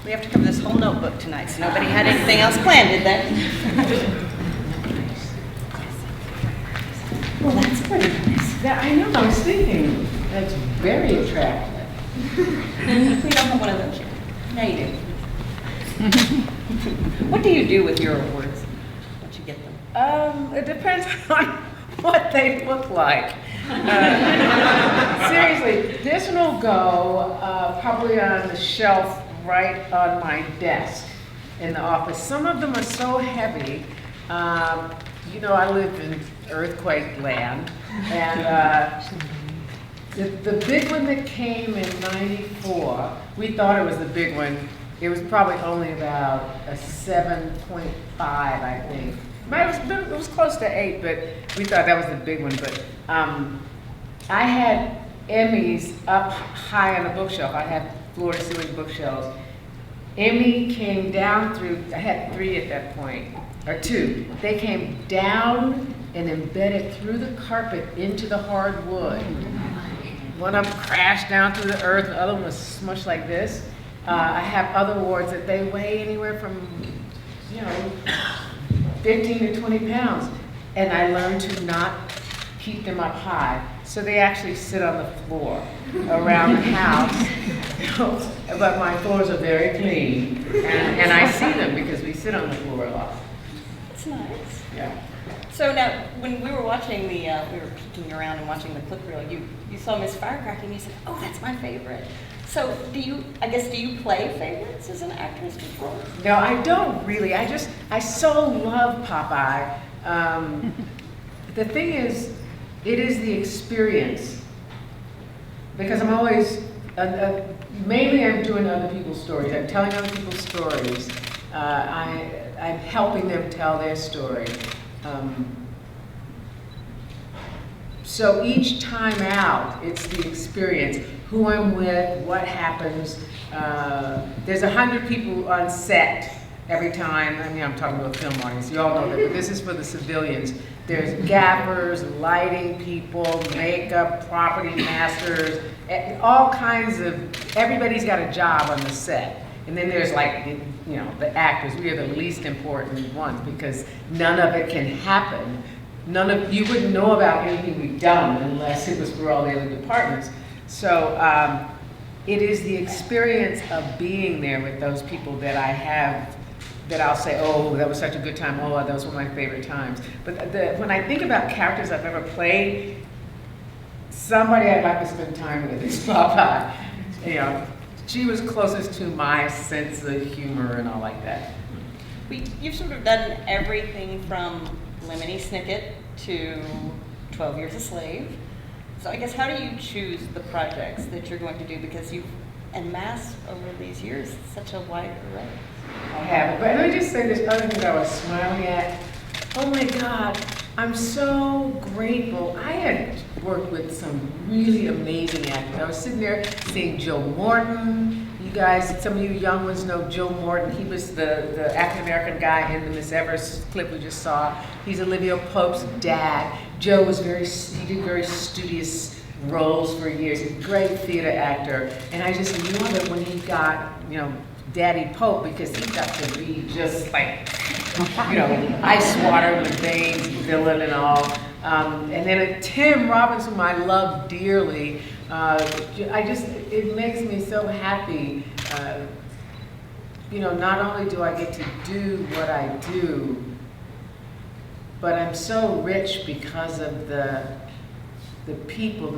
We have to cover this whole notebook tonight, so nobody had anything else planned, did they? Well, that's pretty nice. Yeah, I know. I was thinking that's very attractive. We don't have one of those yet. Now you do. What do you do with your awards once you get them? It depends on what they look like. Seriously, this one will go probably on the shelf right on my desk in the office. Some of them are so heavy. You know, I live in earthquake land, and the big one that came in '94, we thought it was the big one. It was probably only about a 7.5, I think. It was close to 8, but we thought that was the big one. But I had Emmys up high on the bookshelf. I had floor-to-ceiling bookshelves. Emmy came down through, I had 3 at that point, or 2. They came down and embedded through the carpet into the hardwood. One of them crashed down through the earth, the other one was smushed like this. I have other awards that they weigh anywhere from, 15 to 20 pounds. And I learned to not keep them up high. So they actually sit on the floor around the house. But my floors are very clean. And I see them because we sit on the floor a lot. That's nice. Yeah. So now, when we were watching we were peeking around and watching the clip reel, you saw Miss Firecracker and you said, oh, that's my favorite. So do you play favorites as an actress before? No, I don't really. I so love Popeye. The thing is, it is the experience. Because I'm always, mainly I'm doing other people's stories. I'm telling other people's stories. I'm helping them tell their story. So each time out, it's the experience. Who I'm with, what happens. There's 100 people on set every time. I mean, I'm talking about a film audience, you all know that, but this is for the civilians. There's gaffers, lighting people, makeup, property masters, all kinds of, everybody's got a job on the set. And then there's like, the actors. We are the least important ones because none of it can happen. You wouldn't know about anything we've done unless it was for all the other departments. So it is the experience of being there with those people that I have, that I'll say, oh, that was such a good time, oh, that was one of my favorite times. But when I think about characters I've ever played, somebody I'd like to spend time with is Popeye. She was closest to my sense of humor and all like that. You've sort of done everything from Lemony Snicket to 12 Years a Slave. So I guess how do you choose the projects that you're going to do? Because you've amassed over these years such a wide array. I haven't, but let me just say this other thing that I was smiling at. Oh my God, I'm so grateful. I had worked with some really amazing actors. I was sitting there seeing Joe Morton. You guys, some of you young ones know Joe Morton. He was the African-American guy in the Miss Evers clip we just saw. He's Olivia Pope's dad. Joe was he did very studious roles for years. He's a great theater actor. And I just love it when he got, Daddy Pope, because he got to be just like, ice water in the veins, villain and all. And then Tim Robbins, whom I love dearly, it makes me so happy. Not only do I get to do what I do, but I'm so rich because of the people,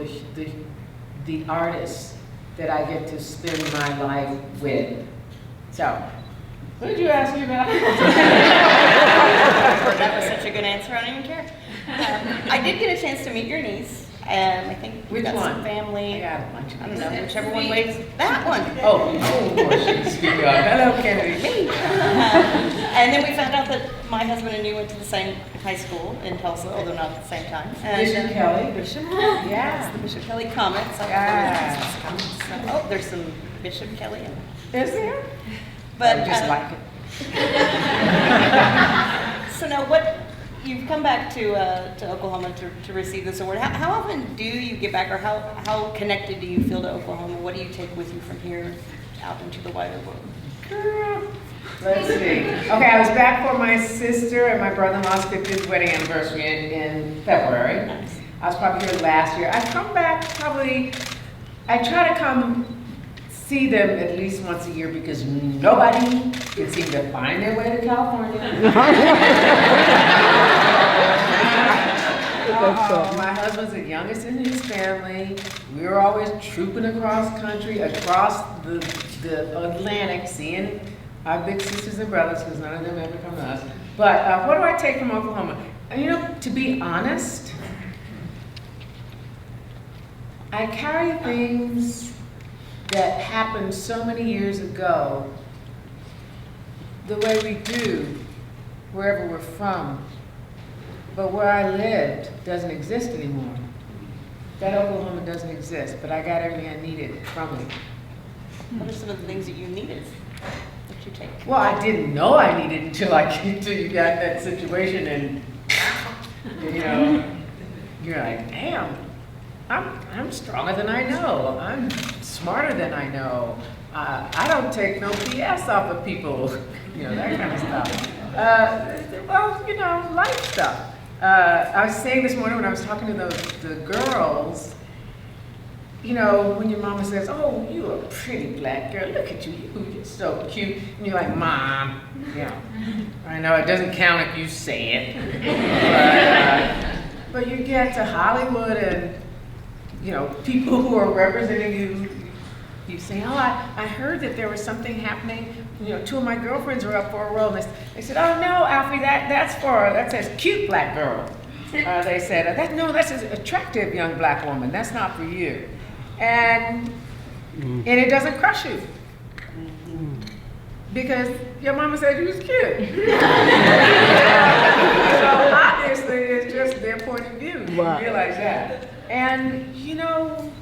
the artists that I get to spend my life with. So, what did you ask me about? That was such a good answer, I don't even care. I did get a chance to meet your niece. I think we've got some family. I don't know, whichever one waves. That one. Oh, hello, Kennedy. Me. And then we found out that my husband and you went to the same high school in Tulsa, although not at the same time. Bishop Kelly. Bishop Kelly. Yeah. It's the Bishop Kelly Comets. Yeah. Oh, there's some Bishop Kelly in there. Is there? But I just like it. So now you've come back to Oklahoma to receive this award. How often do you get back, or how connected do you feel to Oklahoma? What do you take with you from here out into the wider world? Girl, let's see. Okay, I was back for my sister and my brother-in-law's 50th wedding anniversary in February. Nice. I was probably here last year. I come back probably, I try to come see them at least once a year because nobody can seem to find their way to California. My husband's the youngest in his family. We were always trooping across country, across the Atlantic, seeing our big sisters and brothers, because none of them ever come to us. But what do I take from Oklahoma? You know, to be honest, I carry things that happened so many years ago the way we do wherever we're from. But where I lived doesn't exist anymore. That Oklahoma doesn't exist, but I got everything I needed from it. What are some of the things that you needed that you take? Well, I didn't know I needed until you got that situation and, you know, you're like, damn, I'm stronger than I know. I'm smarter than I know. I don't take no BS off of people, you know, that kind of stuff. Well, you know, life stuff. I was saying this morning when I was talking to the girls, you know, when your mama says, oh, you're a pretty black girl, look at you, you're so cute. And you're like, Mom, you know, I know it doesn't count if you say it. But you get to Hollywood and, you know, people who are representing you say, oh, I heard that there was something happening. You know, two of my girlfriends were up for a role. And they said, oh no, Alfre, that says cute black girl. They said, that's an attractive young black woman. That's not for you. And it doesn't crush you. Because your mama said you was cute. So obviously it's just their point of view. You realize that. And you know,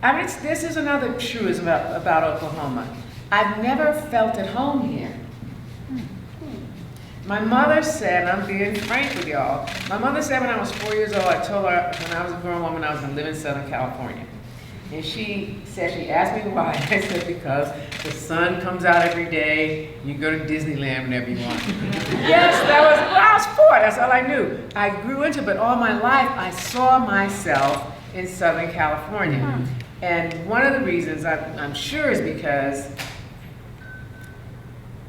I mean, this is another truism about Oklahoma. I've never felt at home here. My mother said, and I'm being frank with y'all, my mother said when I was 4 years old, I told her when I was a grown woman I was going to live in Southern California. And she said, she asked me why. I said, because the sun comes out every day, you go to Disneyland whenever you want. Yes, I was 4, that's all I knew. I grew into it, but all my life I saw myself in Southern California. And one of the reasons I'm sure is because,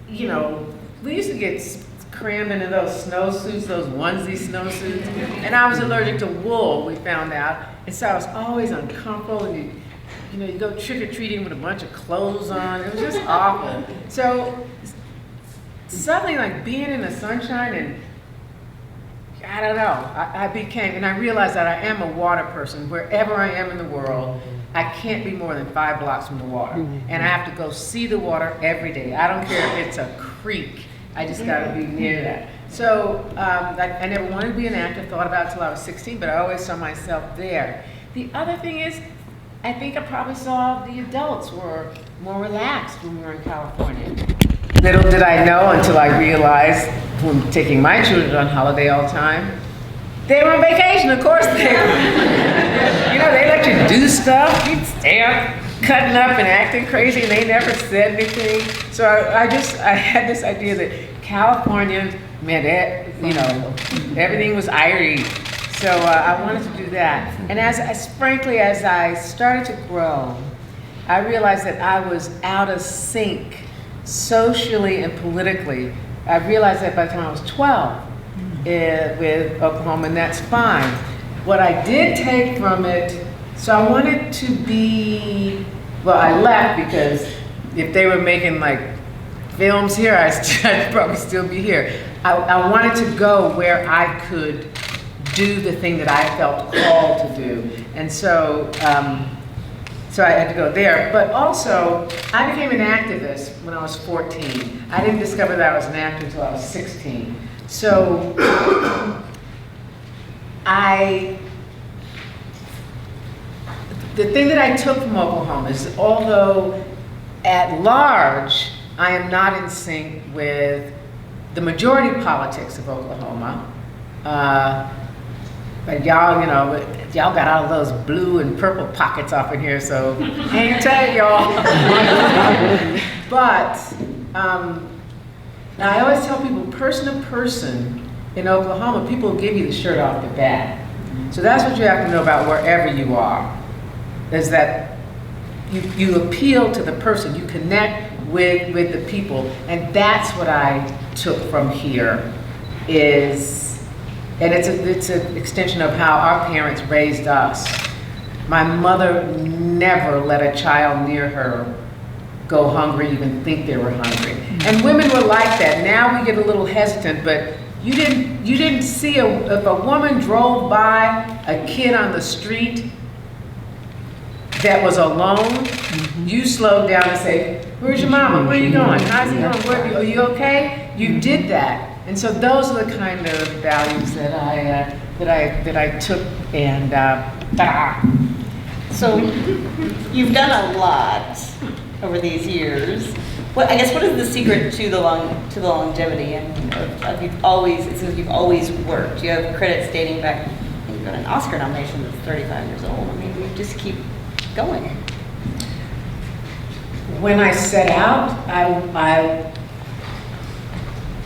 you know, we used to get crammed into those snowsuits, those onesie snowsuits, and I was allergic to wool, we found out, and so I was always uncomfortable, and you know, you go trick-or-treating with a bunch of clothes on, it was just awful. So suddenly, like being in the sunshine and I don't know, I became, and I realized that I am a water person. Wherever I am in the world, I can't be more than 5 blocks from the water. And I have to go see the water every day. I don't care if it's a creek, I just gotta be near that. So I never wanted to be an actor, thought about it until I was 16, but I always saw myself there. The other thing is, I think I probably saw the adults were more relaxed when we were in California. Little did I know until I realized, when taking my children on holiday all the time, they were on vacation, of course they were. You know, they let you do stuff, you'd stay up, cutting up and acting crazy, and they never said anything. So I had this idea that California meant, you know, everything was irie. So I wanted to do that. And frankly, as I started to grow, I realized that I was out of sync socially and politically. I realized that by the time I was 12 with Oklahoma, and that's fine. What I did take from it, so I wanted to be, well, I left because if they were making like films here, I'd probably still be here. I wanted to go where I could do the thing that I felt called to do. And so, so I had to go there. But also, I became an activist when I was 14. I didn't discover that I was an actor until I was 16. So, the thing that I took from Oklahoma is, although at large, I am not in sync with the majority politics of Oklahoma, But y'all, you know, y'all got all those blue and purple pockets off in here, so hang tight, y'all. But I always tell people, person to person in Oklahoma, people will give you the shirt off the bat. So that's what you have to know about wherever you are, is that you appeal to the person, you connect with the people, and that's what I took from here is, and it's an extension of how our parents raised us. My mother never let a child near her go hungry, even think they were hungry. And women were like that. Now we get a little hesitant, but you didn't see if a woman drove by a kid on the street that was alone, you slowed down and say, "Where's your mama? Where are you going? How's it going? Are you okay?" You did that. And so those are the kind of values that I took, and So you've done a lot over these years. What is the secret to the longevity? And it seems like you've always worked. You have credits dating back. You've got an Oscar nomination that's 35 years old. I mean, you just keep going. When I set out,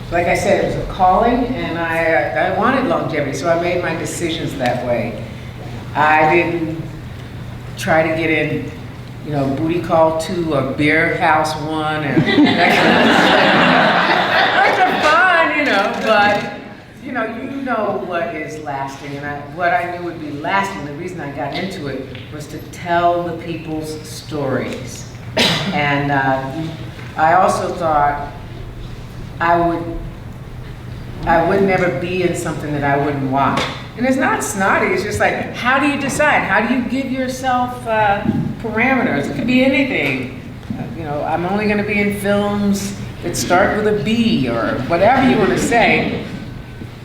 like I said, it was a calling, and I wanted longevity, so I made my decisions that way. I didn't try to get in, you know, booty call 2 or beer house 1, and that kind of stuff. Those are fun, you know, but you know what is lasting, and what I knew would be lasting. The reason I got into it was to tell the people's stories, and I also thought I would never be in something that I wouldn't watch. And it's not snotty, it's just like, how do you decide? How do you give yourself parameters? It could be anything. You know, I'm only going to be in films that start with a B or whatever you want to say.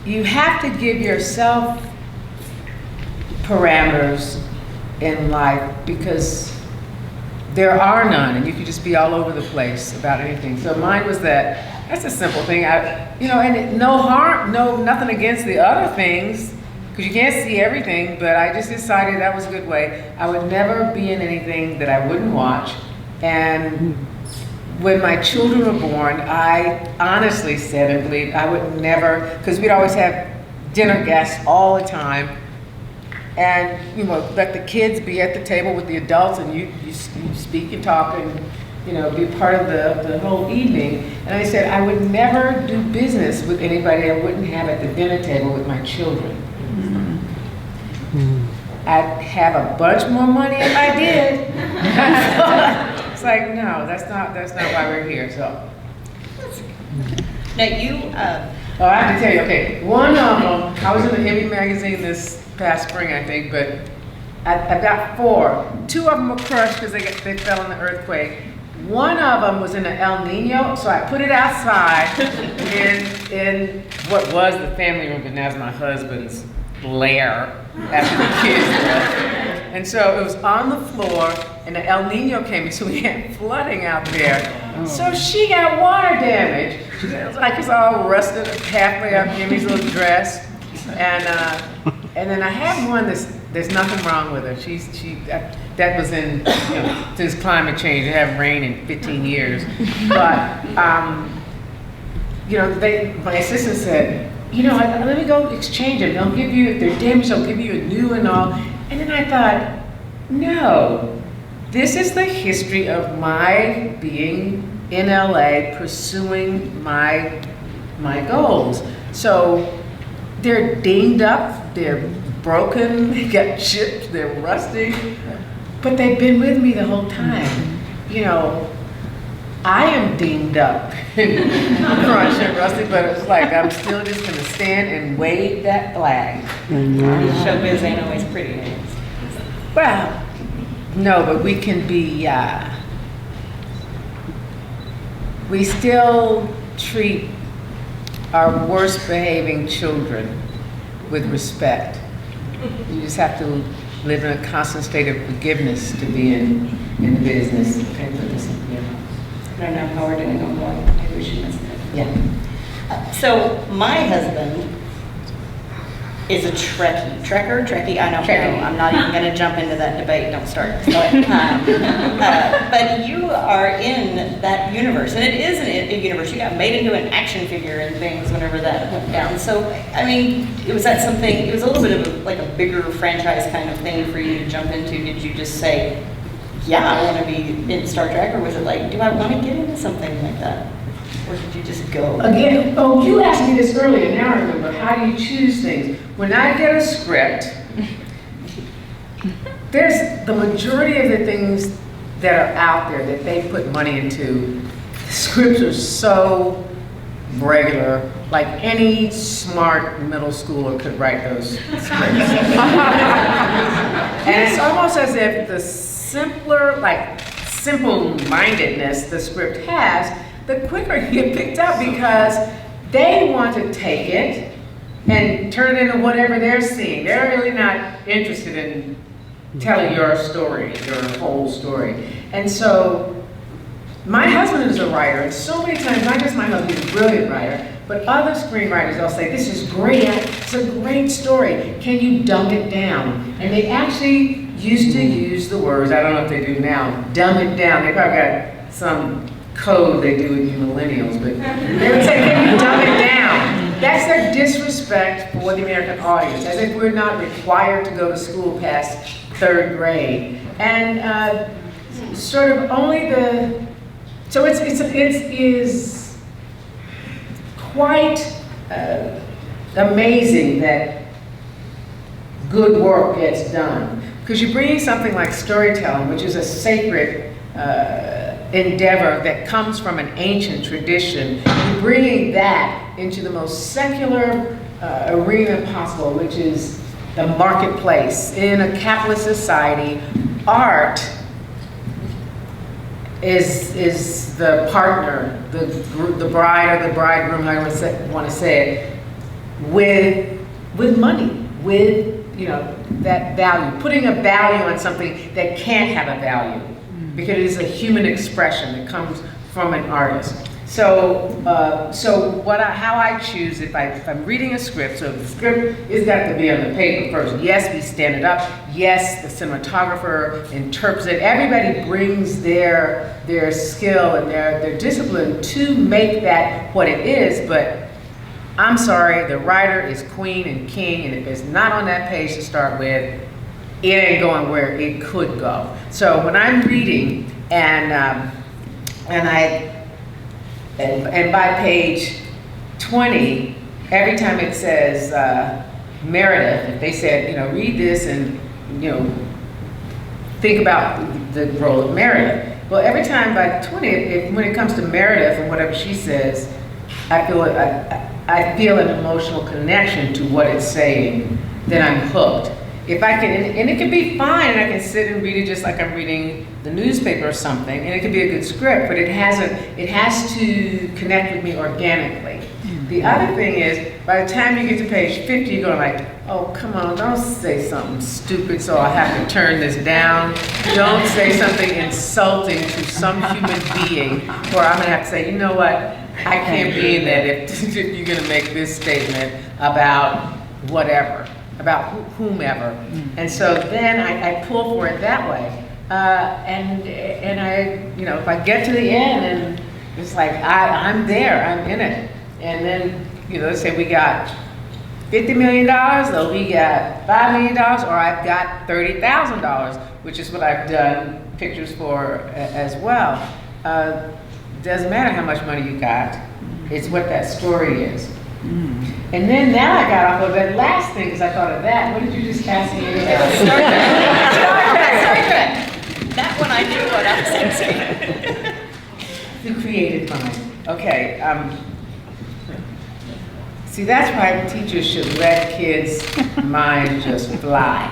You have to give yourself parameters in life because there are none, and you can just be all over the place about anything. So mine was that's a simple thing. No harm, nothing against the other things, because you can't see everything, but I just decided that was a good way. I would never be in anything that I wouldn't watch. And when my children were born, I honestly said and believed I would never, because we'd always have dinner guests all the time, and let the kids be at the table with the adults, and you speak and talk and be part of the whole evening. And I said I would never do business with anybody I wouldn't have at the dinner table with my children. I'd have a bunch more money if I did. It's like, no, that's not why we're here. So now you. Oh, I have to tell you. Okay, one of them. I was in the Emmy magazine this past spring, I think, but I've got 4. 2 of them were crushed because they fell in the earthquake. One of them was in an El Nino, so I put it outside in what was the family room, but now it's my husband's lair after the kids left. And so it was on the floor, and the El Nino came in, so we had flooding out there. So she got water damage. It was like it's all rusted halfway up Jimmy's little dress. And then I have one there's nothing wrong with her. That was in since climate change. They haven't rained in 15 years. But my assistant said, let me go exchange them. They'll give you, if they're damaged, they'll give you a new and all. And then I thought, no, this is the history of my being in LA, pursuing my goals. So they're dinged up, they're broken, they got chipped, they're rusty, but they've been with me the whole time. I am dinged up, crushed and rusty, but it's like I'm still just gonna stand and wave that flag. Showbiz ain't always pretty. Well, no, but we can be, we still treat our worst behaving children with respect. You just have to live in a constant state of forgiveness to be in the business. Okay, put this in here. I don't know how we're doing on board. Maybe we should miss it. Yeah. So my husband is a Trekkie, I don't Trekkie. know. I'm not even going to jump into that debate, don't start. But you are in that universe, and it is a universe. You got made into an action figure and things whenever that went down. So, I mean, it was a little bit of like a bigger franchise kind of thing for you to jump into. Did you just say, yeah, I want to be in Star Trek, or was it like, do I want to get into something like that? Or did you just go? Again, oh, you asked me this earlier, now I remember. How do you choose things? When I get a script, there's the majority of the things that are out there that they put money into. The scripts are so regular, like any smart middle schooler could write those scripts. And it's almost as if the simple-mindedness the script has, the quicker you get picked up, because they want to take it and turn it into whatever they're seeing. They're really not interested in telling your story, your whole story. And so, my husband is a writer, and so many times, not just my husband, he's a brilliant writer, but other screenwriters, they'll say, this is great, it's a great story, can you dumb it down? And they actually used to use the words, I don't know if they do now, dumb it down. They probably got some code they do with you millennials, but they would say, can you dumb it down? That's their disrespect for the American audience, as if we're not required to go to school past 3rd grade. And sort of only so it is quite amazing that good work gets done. Because you're bringing something like storytelling, which is a sacred endeavor that comes from an ancient tradition, you're bringing that into the most secular arena possible, which is the marketplace. In a capitalist society, art is the partner, the bride or the bridegroom, however you want to say it, with money, with that value, putting a value on something that can't have a value, because it is a human expression that comes from an artist. So, how I choose if I'm reading a script, so the script has got to be on the paper first. Yes, we stand it up. Yes, the cinematographer interprets it. Everybody brings their skill and their discipline to make that what it is, but I'm sorry, the writer is queen and king, and if it's not on that page to start with, it ain't going where it could go. So when I'm reading, and by page 20, every time it says Meredith, if they said, read this and think about the role of Meredith. Well, every time by 20, when it comes to Meredith and whatever she says, I feel an emotional connection to what it's saying, then I'm hooked. If I can, and it can be fine, and I can sit and read it just like I'm reading the newspaper or something, and it can be a good script, but it has to connect with me organically. The other thing is, by the time you get to page 50, you're going like, oh, come on, don't say something stupid so I have to turn this down. Don't say something insulting to some human being, or I'm going to have to say, you know what, I can't be in that if you're going to make this statement about whatever, about whomever. And so then I pull for it that way. And I, if I get to the end and it's like, I'm there, I'm in it. And then, let's say we got $50 million, or we got $5 million, or I've got $30,000, which is what I've done pictures for as well. Doesn't matter how much money you got, it's what that story is. And then now I got off of that last thing because I thought of that. What did you just ask me about? Star Trek. That one I knew what I was saying. The creative mind. Okay. See, that's why teachers should let kids' minds just fly.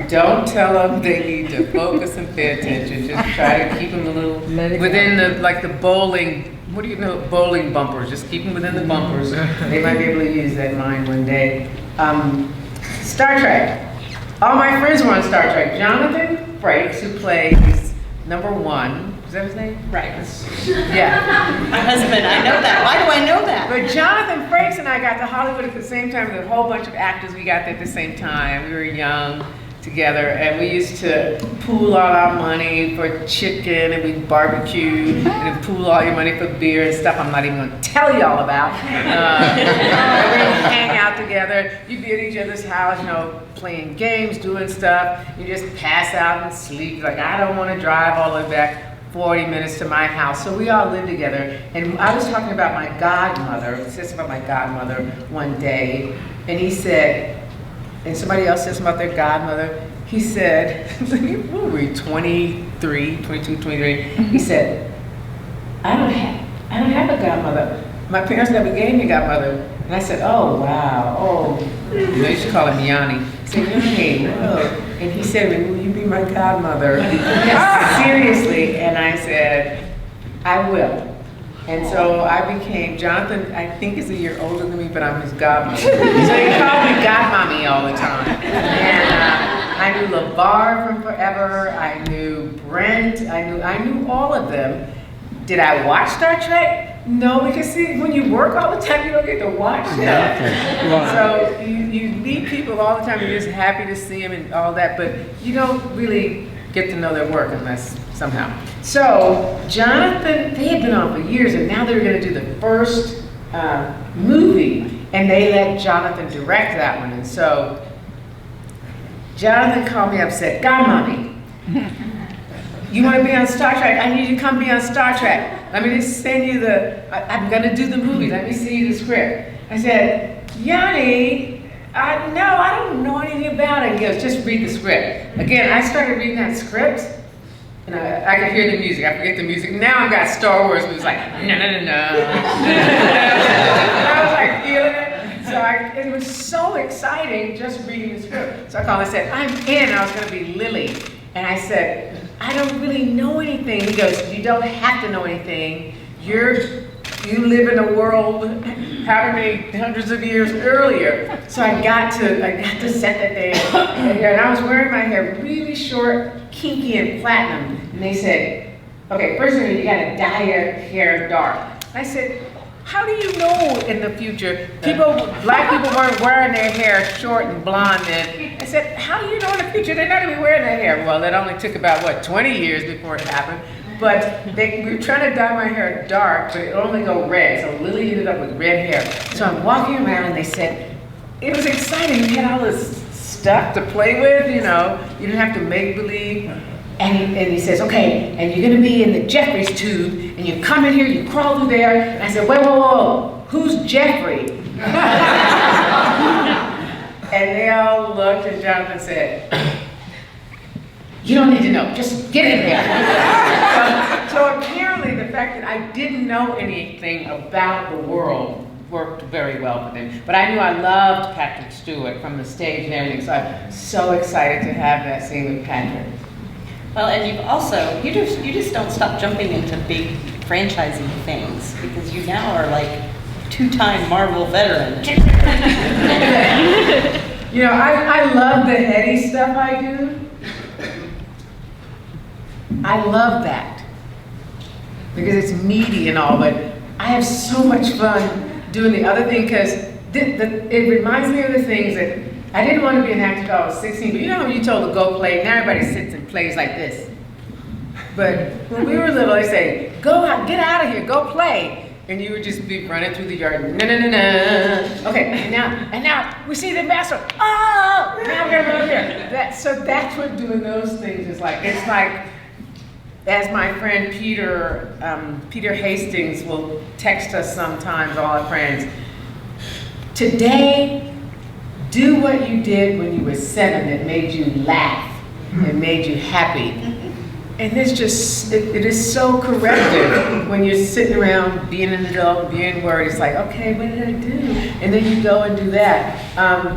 Don't tell them they need to focus and pay attention. Just try to keep them a little within the bowling. What do you know? Bowling bumpers. Just keep them within the bumpers. They might be able to use that mind one day. Star Trek. All my friends were on Star Trek. Jonathan Frakes, who plays number one. Is that his name? Right. Yeah. My husband, I know that. Why do I know that? But Jonathan Frakes and I got to Hollywood at the same time. There's a whole bunch of actors, we got there at the same time. We were young together, and we used to pool all our money for chicken, and we'd barbecue, and then pool all your money for beer and stuff I'm not even gonna tell y'all about. And we'd hang out together. You'd be at each other's house, you know, playing games, doing stuff. You just pass out and sleep. Like, I don't wanna drive all the way back 40 minutes to my house. So we all lived together. And I was talking about my godmother, he said something about my godmother one day, and he said, and somebody else said something about their godmother. He said, what were we, 23, 22, 23? He said, I don't have a godmother. My parents never gave me a godmother. And I said, oh, wow, oh. You know, you should call him Yanni. He said, Yanni, whoa. And he said, will you be my godmother? Yes, seriously. And I said, I will. And so I became, Jonathan, I think is a year older than me, but I'm his godmother. So he called me godmommy all the time. And I knew LeVar from forever, I knew Brent, I knew all of them. Did I watch Star Trek? No, because see, when you work all the time, you don't get to watch them. So you meet people all the time, you're just happy to see them and all that, but you don't really get to know their work unless somehow. So Jonathan, they had been on for years, and now they were going to do the first movie, and they let Jonathan direct that one. And so Jonathan called me up and said, Godmommy, you want to be on Star Trek? I need you to come be on Star Trek. Let me just send you I'm going to do the movie. Let me see you the script. I said, Yanni, no, I don't know anything about it. He goes, just read the script. Again, I started reading that script, and I could hear the music. I forget the music. Now I've got Star Wars movies like, no. I was like feeling it. So it was so exciting just reading the script. So I called and said, I'm in. I was going to be Lily. And I said, I don't really know anything. He goes, you don't have to know anything. You live in a world however many hundreds of years earlier. So I got to set that day, and I was wearing my hair really short, kinky, and platinum. And they said, okay, first of all, you gotta dye your hair dark. I said, how do you know in the future, black people weren't wearing their hair short and blonde then? I said, how do you know in the future they're not gonna be wearing their hair? Well, it only took about, what, 20 years before it happened. But we were trying to dye my hair dark, but it only go red. So Lily ended up with red hair. So I'm walking around, and they said, it was exciting. We had all this stuff to play with, you know. You didn't have to make believe. And he says, okay, and you're gonna be in the Jeffries tube, and you come in here, you crawl through there. And I said, whoa, who's Jeffrey? And they all looked, and Jonathan said, you don't need to know, just get in there. So apparently the fact that I didn't know anything about the world worked very well for them. But I knew I loved Patrick Stewart from the stage and everything, so I'm so excited to have that scene with Patrick. Well, and you've also, you just don't stop jumping into big franchising things, because you now are like two-time Marvel veteran. You know, I love the heady stuff I do. I love that because it's meaty and all, but I have so much fun doing the other thing because it reminds me of the things that I didn't want to be an actor until I was 16, but you know when you told to go play, now everybody sits and plays like this. But when we were little, they say, go out, get out of here, go play. And you would just be running through the yard, Okay, and now we see the master, oh, now we're gonna run here. So that's what doing those things is like. It's like, as my friend Peter Hastings will text us sometimes, all our friends, today, do what you did when you were 7 that made you laugh and made you happy. And it's just, it is so corrective when you're sitting around being an adult, being worried. It's like, okay, what did I do? And then you go and do that.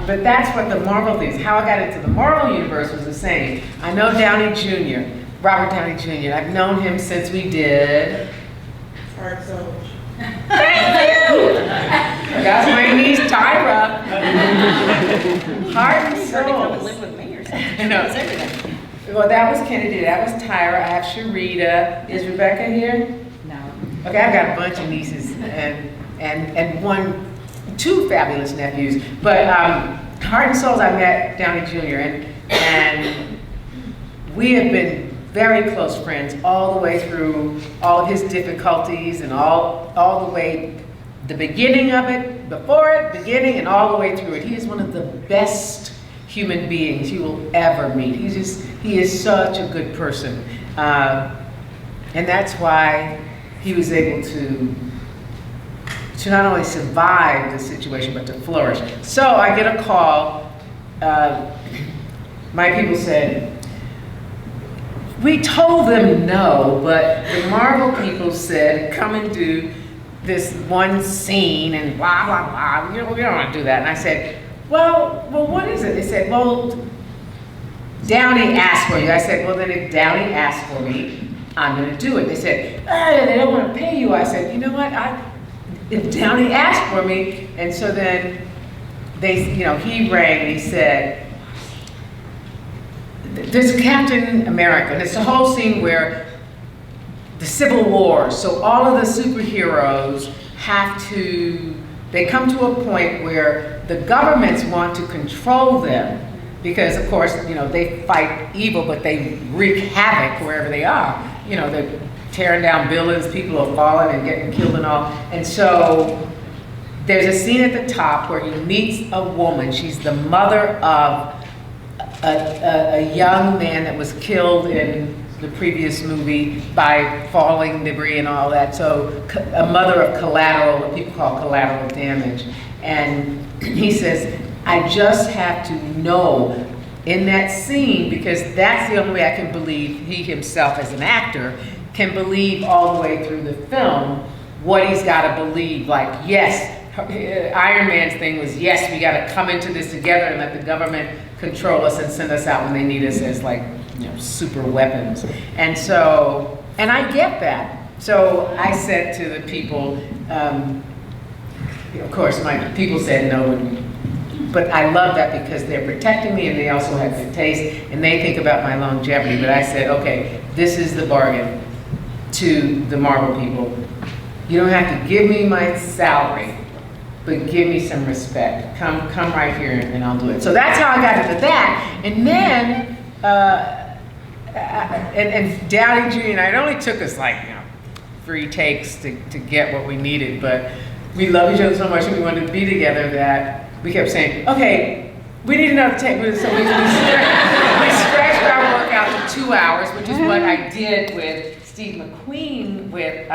But that's what the Marvel thing is. How I got into the Marvel universe was the same. I know Downey Jr., Robert Downey Jr. I've known him since we did. Heart Soldier. Thank you! That's my niece, Tyra. Heart and You already come and Soul. live with me or something. I know. It's everything. Well, that was Kennedy, that was Tyra, I have Sharita. Is Rebecca here? No. Okay, I've got a bunch of nieces and two fabulous nephews. But Heart and Souls, I met Downey Jr. and we have been very close friends all the way through all of his difficulties and all the way, the beginning of it, before it, beginning, and all the way through it. He is one of the best human beings you will ever meet. He is such a good person. And that's why he was able to not only survive the situation, but to flourish. So I get a call. My people said, we told them no, but the Marvel people said, come and do this one scene and blah, blah, blah. We don't want to do that. And I said, well, what is it? They said, well, Downey asked for you. I said, well, then if Downey asked for me, I'm going to do it. They said, they don't want to pay you. I said, you know what? If Downey asked for me, and so then he rang and he said, there's Captain America, and it's a whole scene where the Civil War, so all of the superheroes they come to a point where the governments want to control them because, of course, they fight evil, but they wreak havoc wherever they are. They're tearing down buildings, people are falling and getting killed and all. And so there's a scene at the top where he meets a woman. She's the mother of a young man that was killed in the previous movie by falling debris and all that. So a mother of collateral, what people call collateral damage. And he says, I just have to know in that scene, because that's the only way I can believe he himself as an actor can believe all the way through the film what he's got to believe. Like, yes, Iron Man's thing was, yes, we got to come into this together and let the government control us and send us out when they need us as super weapons. And so, and I get that. So I said to the people, of course my people said no, but I love that because they're protecting me and they also have good taste and they think about my longevity. But I said, okay, this is the bargain to the Marvel people. You don't have to give me my salary, but give me some respect. Come right here and I'll do it. So that's how I got into that. And then, and Downey Jr. and it only took us 3 takes to get what we needed, but we love each other so much and we wanted to be together that we kept saying, okay, we need another take. So we stretched our work out to 2 hours, which is what I did with Steve McQueen with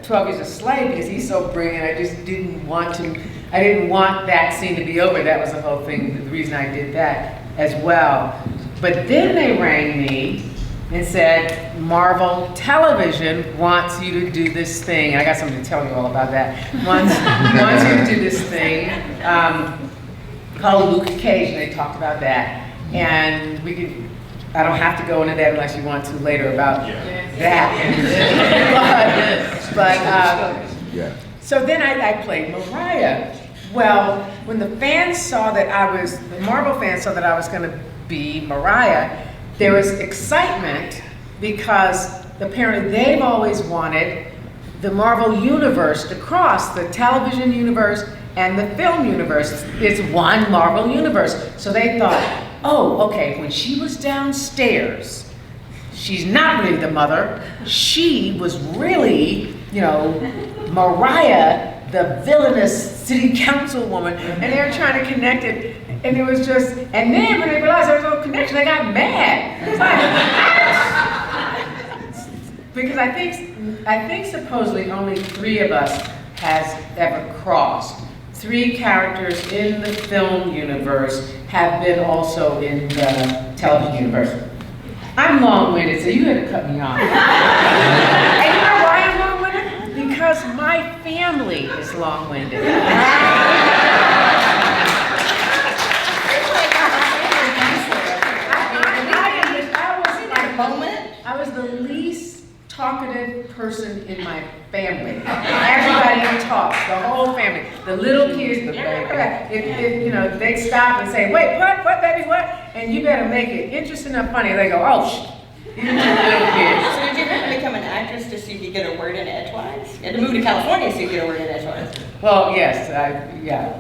12 Years a Slave, because he's so brilliant. I just didn't want that scene to be over. That was the whole thing, the reason I did that as well. But then they rang me and said, Marvel Television wants you to do this thing. I got something to tell you all about that. Wants you to do this thing called Luke Cage, and they talked about that. And I don't have to go into that unless you want to later about that. So then I played Mariah. Well, when the fans saw that the Marvel fans saw that I was going to be Mariah, there was excitement because apparently they've always wanted the Marvel universe to cross the television universe and the film universe. It's one Marvel universe. So they thought, oh, okay, when she was downstairs, she's not really the mother. She was really, Mariah, the villainous city councilwoman, and they were trying to connect it. And it was just, and then when they realized there was no connection, they got mad. It's like, because I think supposedly only 3 of us has ever crossed. 3 characters in the film universe have been also in the television universe. I'm long-winded, so you had to cut me off. And you know why I'm long-winded? Because my family is long-winded. I was the least talkative person in my family. Everybody talks, the whole family, the little kids, if you know, they stop and say, wait, what, baby, what? And you better make it interesting or funny. They go, oh, shh. These are little kids. So did you have to become an actress just so you could get a word in edgewise? You had to move to California so you could get a word in edgewise. Well, yes, yeah.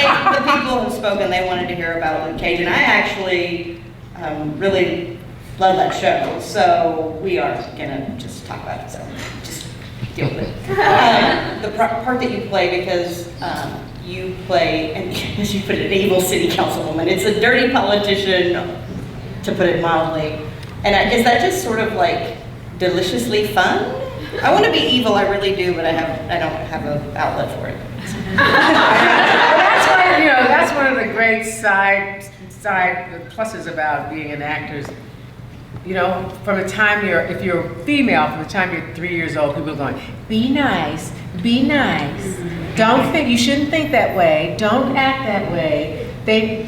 Well, the people who've spoken, they wanted to hear about Luke Cage, and I actually really love that show, so we are gonna just talk about it, so just deal with it. The part that you play, because you play, and as you put it, an evil city councilwoman. It's a dirty politician, to put it mildly. And is that just sort of like deliciously fun? I want to be evil, I really do, but I don't have an outlet for it. That's why, you know, that's one of the great side pluses about being an actor. Is, you know, from the time if you're female, from the time you're 3 years old, people are going, be nice, be nice. Don't think, you shouldn't think that way. Don't act that way. They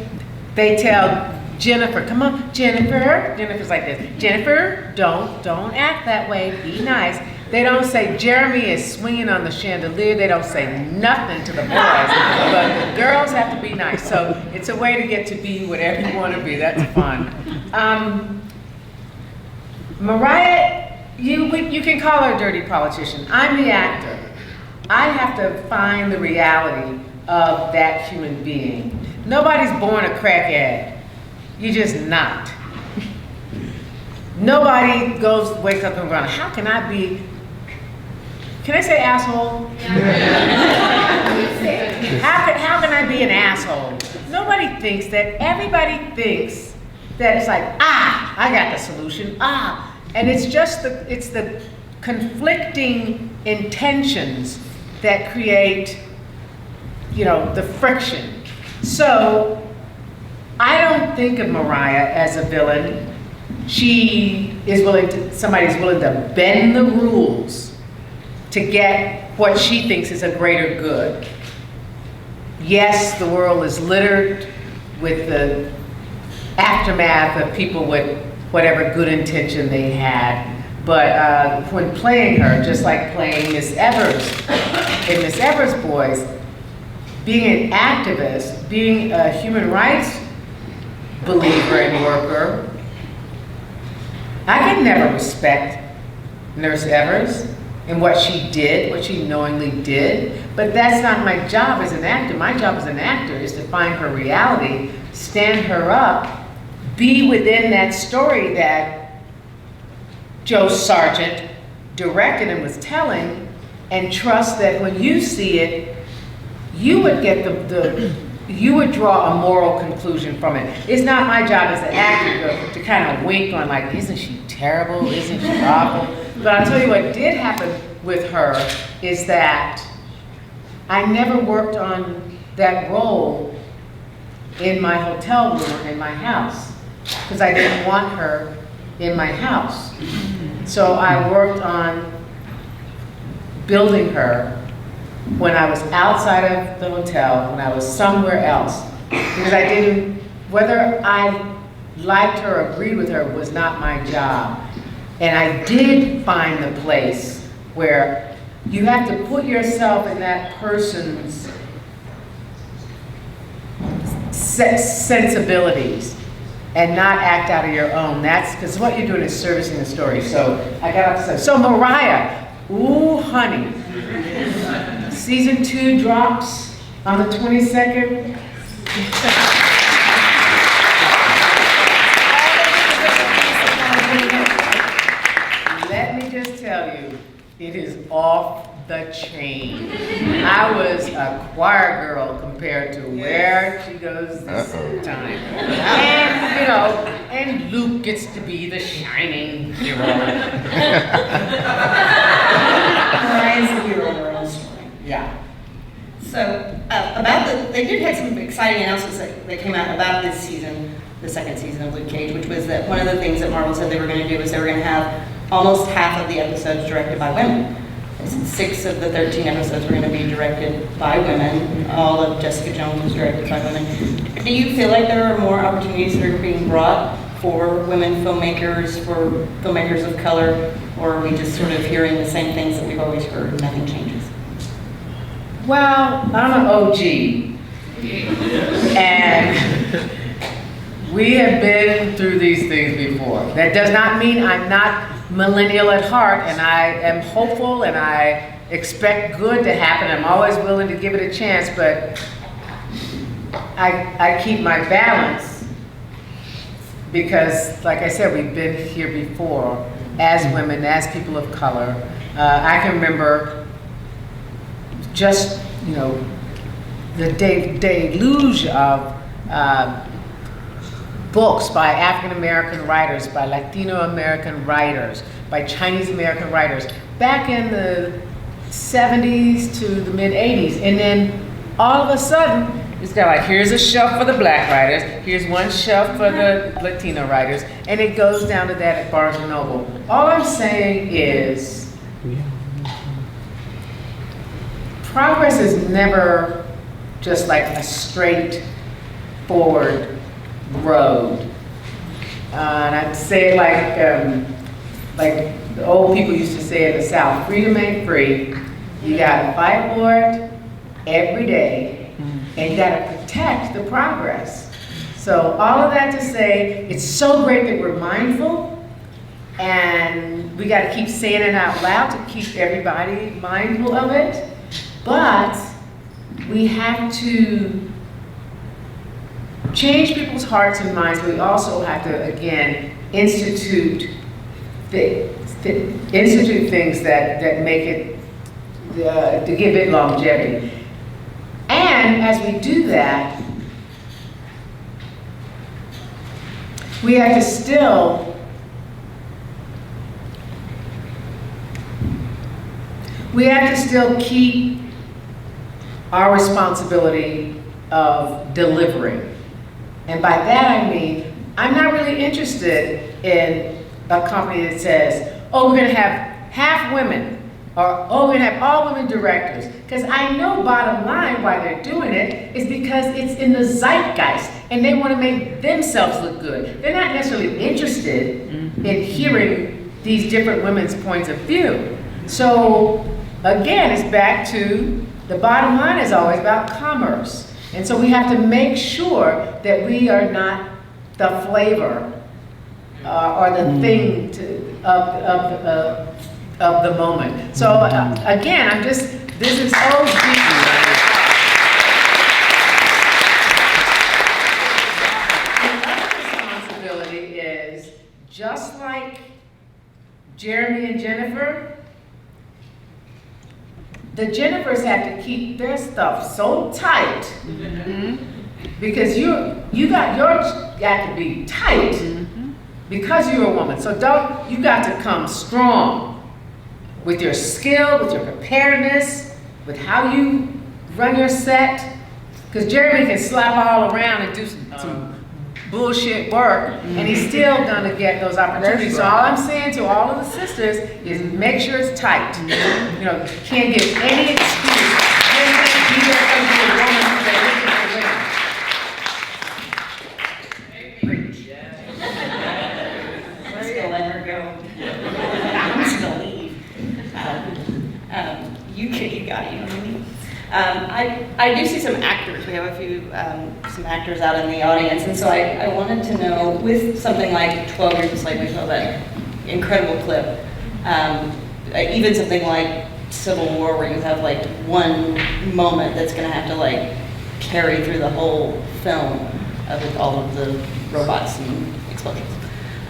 tell Jennifer, come on, Jennifer. Jennifer's like this. Jennifer, don't act that way. Be nice. They don't say Jeremy is swinging on the chandelier. They don't say nothing to the boys, but the girls have to be nice. So it's a way to get to be whatever you want to be. That's fun. Mariah, you can call her a dirty politician. I'm the actor. I have to find the reality of that human being. Nobody's born a crackhead. You're just not. Nobody wakes up and runs. How can I be, can I say asshole? How can I be an asshole? Nobody thinks that. Everybody thinks that it's like, I got the solution, And it's just the conflicting intentions that create, you know, the friction. So, I don't think of Mariah as a villain. Somebody's willing to bend the rules to get what she thinks is a greater good. Yes, the world is littered with the aftermath of people with whatever good intention they had. But when playing her, just like playing Miss Evers in Miss Evers Boys, being an activist, being a human rights believer and worker, I could never respect Nurse Evers and what she did, what she knowingly did, but that's not my job as an actor. My job as an actor is to find her reality, stand her up, be within that story that Joe Sargent directed and was telling, and trust that when you see it, you would get you would draw a moral conclusion from it. It's not my job as an actor to kind of wink on like, isn't she terrible? Isn't she awful? But I'll tell you what did happen with her is that I never worked on that role in my hotel room or in my house because I didn't want her in my house. So I worked on building her when I was outside of the hotel, when I was somewhere else, because I didn't, whether I liked her or agreed with her was not my job. And I did find the place where you have to put yourself in that person's sensibilities and not act out of your own. That's because what you're doing is servicing the story. So I got up to say, so Mariah, ooh, honey. Season 2 drops on the 22nd. Let me just tell you, it is off the chain. I was a choir girl compared to where she goes this time. And, you know, and Luke gets to be the shining hero. Mariah's the hero of her own story. Yeah. So, they did have some exciting announcements that came out about this season, the second season of Luke Cage, which was that one of the things that Marvel said they were going to do was they were going to have almost half of the episodes directed by women. 6 of the 13 episodes were going to be directed by women. All of Jessica Jones was directed by women. Do you feel like there are more opportunities that are being brought for women filmmakers, for filmmakers of color, or are we just sort of hearing the same things that we've always heard and nothing changes? Well, I'm an OG, and we have been through these things before. That does not mean I'm not millennial at heart, and I am hopeful, and I expect good to happen. I'm always willing to give it a chance, but I keep my balance because, like I said, we've been here before as women, as people of color. I can remember just, you know, the deluge of books by African American writers, by Latino American writers, by Chinese American writers, back in the 70s to the mid 80s. And then all of a sudden, it's got like, here's a shelf for the black writers, here's one shelf for the Latino writers, and it goes down to that at Barnes & Noble. All I'm saying is, progress is never just like a straight forward road. And I'd say like the old people used to say in the South, freedom ain't free. You gotta fight for it every day, and you gotta protect the progress. So all of that to say, it's so great that we're mindful, and we gotta keep saying it out loud to keep everybody mindful of it. But we have to change people's hearts and minds. We also have to, again, institute things that make it, to give it longevity. And as we do that, we have to still keep our responsibility of delivering. And by that I mean, I'm not really interested in a company that says, oh, we're gonna have half women, or oh, we're gonna have all women directors. Because I know bottom line why they're doing it is because it's in the zeitgeist and they wanna make themselves look good. They're not necessarily interested in hearing these different women's points of view. So again, it's back to the bottom line is always about commerce. And so we have to make sure that we are not the flavor or the thing of the moment. So again, this is so deep. Another responsibility is, just like Jeremy and Jennifer, the Jennifers have to keep their stuff so tight because you got yours got to be tight because you're a woman. So you got to come strong with your skill, with your preparedness, with how you run your set. Because Jeremy can slap all around and do some bullshit work, and he's still gonna get those opportunities. So all I'm saying to all of the sisters is make sure it's tight. You know, can't give any excuse. I'm just gonna let her go. I'm just gonna leave. You got it, you know what I mean? I do see some actors. We have a few, some actors out in the audience, and so I wanted to know, with something like 12 Years a Slave, we saw that incredible clip, even something like Civil War, where you have like one moment that's going to have to like carry through the whole film with all of the robots and explosions.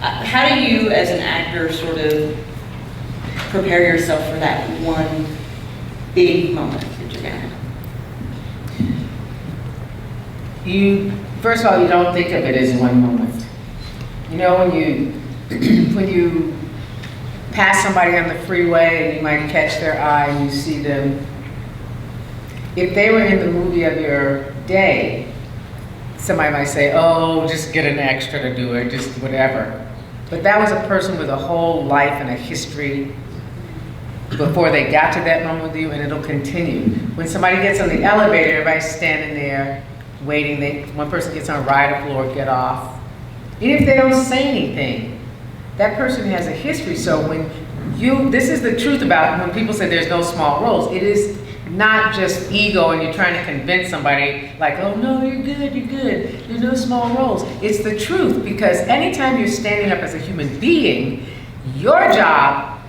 How do you, as an actor, sort of prepare yourself for that one big moment that you're going to have? First of all, you don't think of it as one moment. You know, when you pass somebody on the freeway and you might catch their eye and you see them, if they were in the movie of your day, somebody might say, oh, just get an extra to do it, just whatever. But that was a person with a whole life and a history before they got to that moment with you, and it'll continue. When somebody gets on the elevator, everybody's standing there waiting. One person gets on a rider floor, get off. Even if they don't say anything, that person has a history. So when this is the truth about when people say there's no small roles, it is not just ego and you're trying to convince somebody like, oh no, you're good, there's no small roles. It's the truth, because anytime you're standing up as a human being, your job,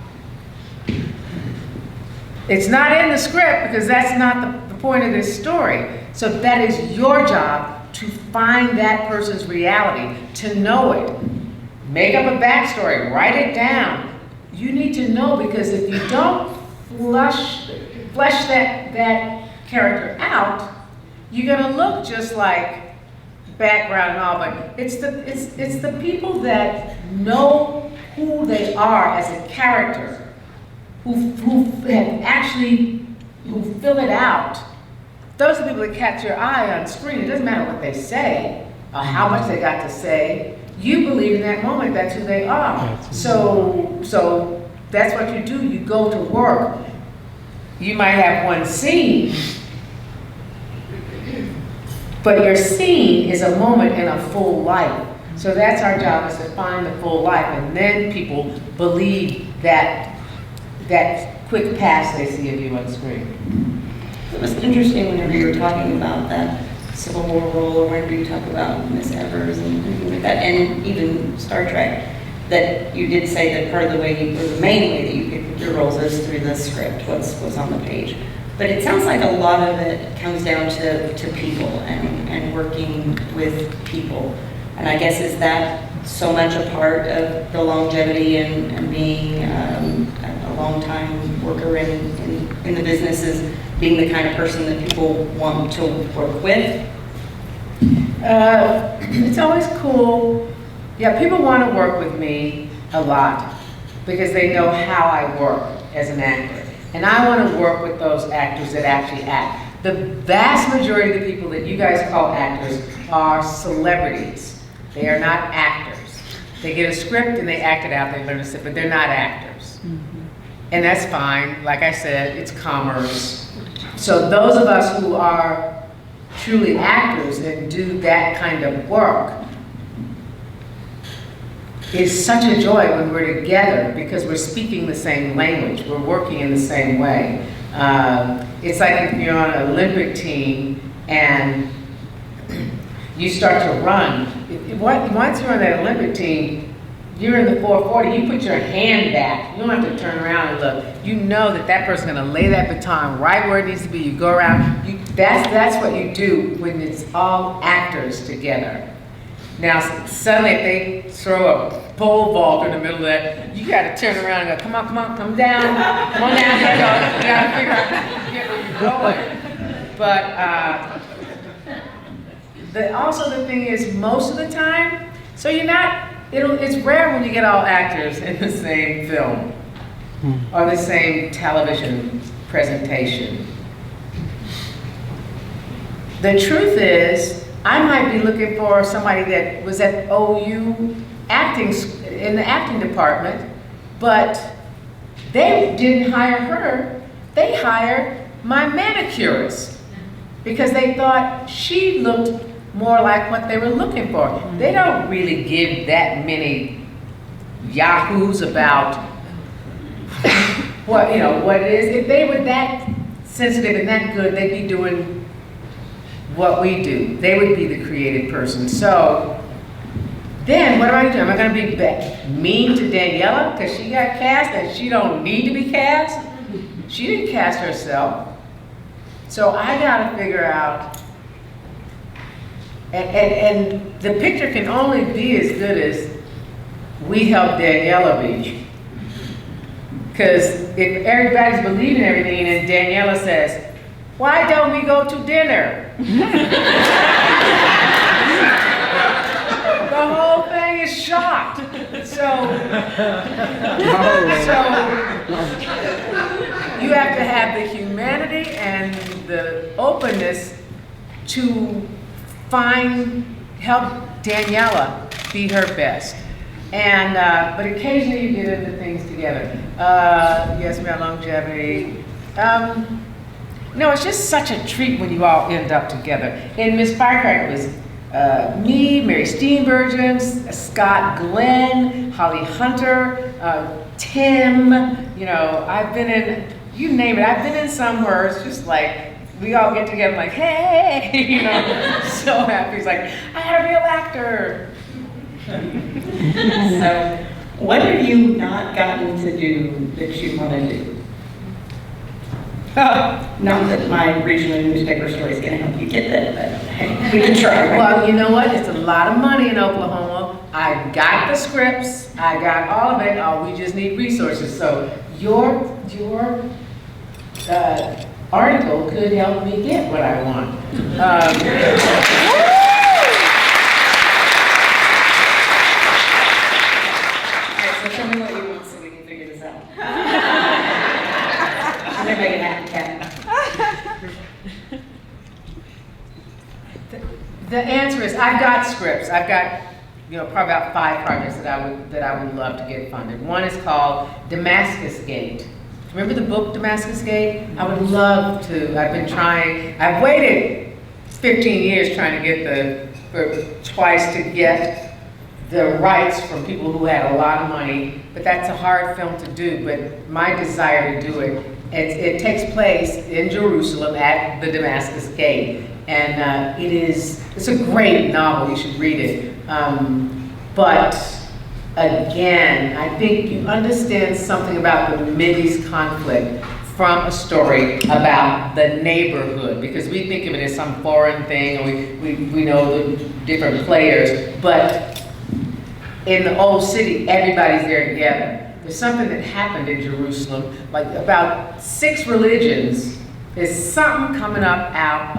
it's not in the script because that's not the point of this story. So that is your job to find that person's reality, to know it. Make up a backstory, write it down. You need to know, because if you don't flesh that character out, you're gonna look just like background and all, but it's the people that know who they are as a character, who fill it out. Those are the people that catch your eye on screen. It doesn't matter what they say, or how much they got to say. You believe in that moment, that's who they are. So that's what you do. You go to work. You might have one scene, but your scene is a moment in a full life. So that's our job, is to find the full life, and then people believe that quick pass they see of you on screen. It was interesting whenever you were talking about that Civil War role, or whenever you talk about Miss Evers and things like that, and even Star Trek, that you did say that part of the way, or the main way that you pick your roles is through the script, what's on the page. But it sounds like a lot of it comes down to people and working with people. And I guess, is that so much a part of the longevity and being a long-time worker in the business, is being the kind of person that people want to work with? It's always cool. Yeah, people want to work with me a lot because they know how I work as an actor. And I want to work with those actors that actually act. The vast majority of the people that you guys call actors are celebrities. They are not actors. They get a script and they act it out, they learn to sit, but they're not actors. And that's fine. Like I said, it's commerce. So those of us who are truly actors and do that kind of work, it's such a joy when we're together because we're speaking the same language, we're working in the same way. It's like if you're on an Olympic team and you start to run. Once you're on that Olympic team, you're in the 440, you put your hand back. You don't have to turn around and look. You know that that person's gonna lay that baton right where it needs to be. You go around, that's what you do when it's all actors together. Now, suddenly if they throw a pole vault in the middle of that, you gotta turn around and go, come on, come down, come on down, here you go. You gotta figure out how to get where you're going. But also the thing is, most of the time, so you're not, it's rare when you get all actors in the same film or the same television presentation. The truth is, I might be looking for somebody that was at OU in the acting department, but they didn't hire her, they hired my manicurist because they thought she looked more like what they were looking for. They don't really give that many yahoos about what it is. If they were that sensitive and that good, they'd be doing what we do. They would be the creative person. So then what am I going to do? Am I going to be mean to Daniela because she got cast and she don't need to be cast? She didn't cast herself. So I got to figure out, and the picture can only be as good as we help Daniela be. Because if everybody's believing everything and Daniela says, why don't we go to dinner? The whole thing is shot. So you have to have the humanity and the openness to help Daniela be her best. And, but occasionally you get into things together. Yes, we have longevity. No, it's just such a treat when you all end up together. And Miss Firecracker was me, Mary Steenburgen, Scott Glenn, Holly Hunter, Tim, you know, I've been in, you name it, I've been in some where it's just like, we all get together like, hey, you know, so happy. It's like, I had a real actor. So, what have you not gotten to do that you want to do? Not that my regional newspaper story is going to help you get that, but hey, we can try. Right? Well, you know what? It's a lot of money in Oklahoma. I got the scripts. I got all of it. Oh, we just need resources. So your article could help me get what I want. All right, so tell me what you want so we can figure this out. Make it happen, Kat. The answer is I've got scripts. I've got, you know, probably about 5 projects that I would love to get funded. One is called Damascus Gate. Remember the book Damascus Gate? I would love to. I've waited 15 years trying to get twice to get the rights from people who had a lot of money, but that's a hard film to do. But my desire to do it, it takes place in Jerusalem at the Damascus Gate, and it's a great novel. You should read it. But again, I think you understand something about the Mideast conflict from a story about the neighborhood, because we think of it as some foreign thing, and we know the different players, but in the old city, everybody's there together. There's something that happened in Jerusalem, like about 6 religions. There's something coming up out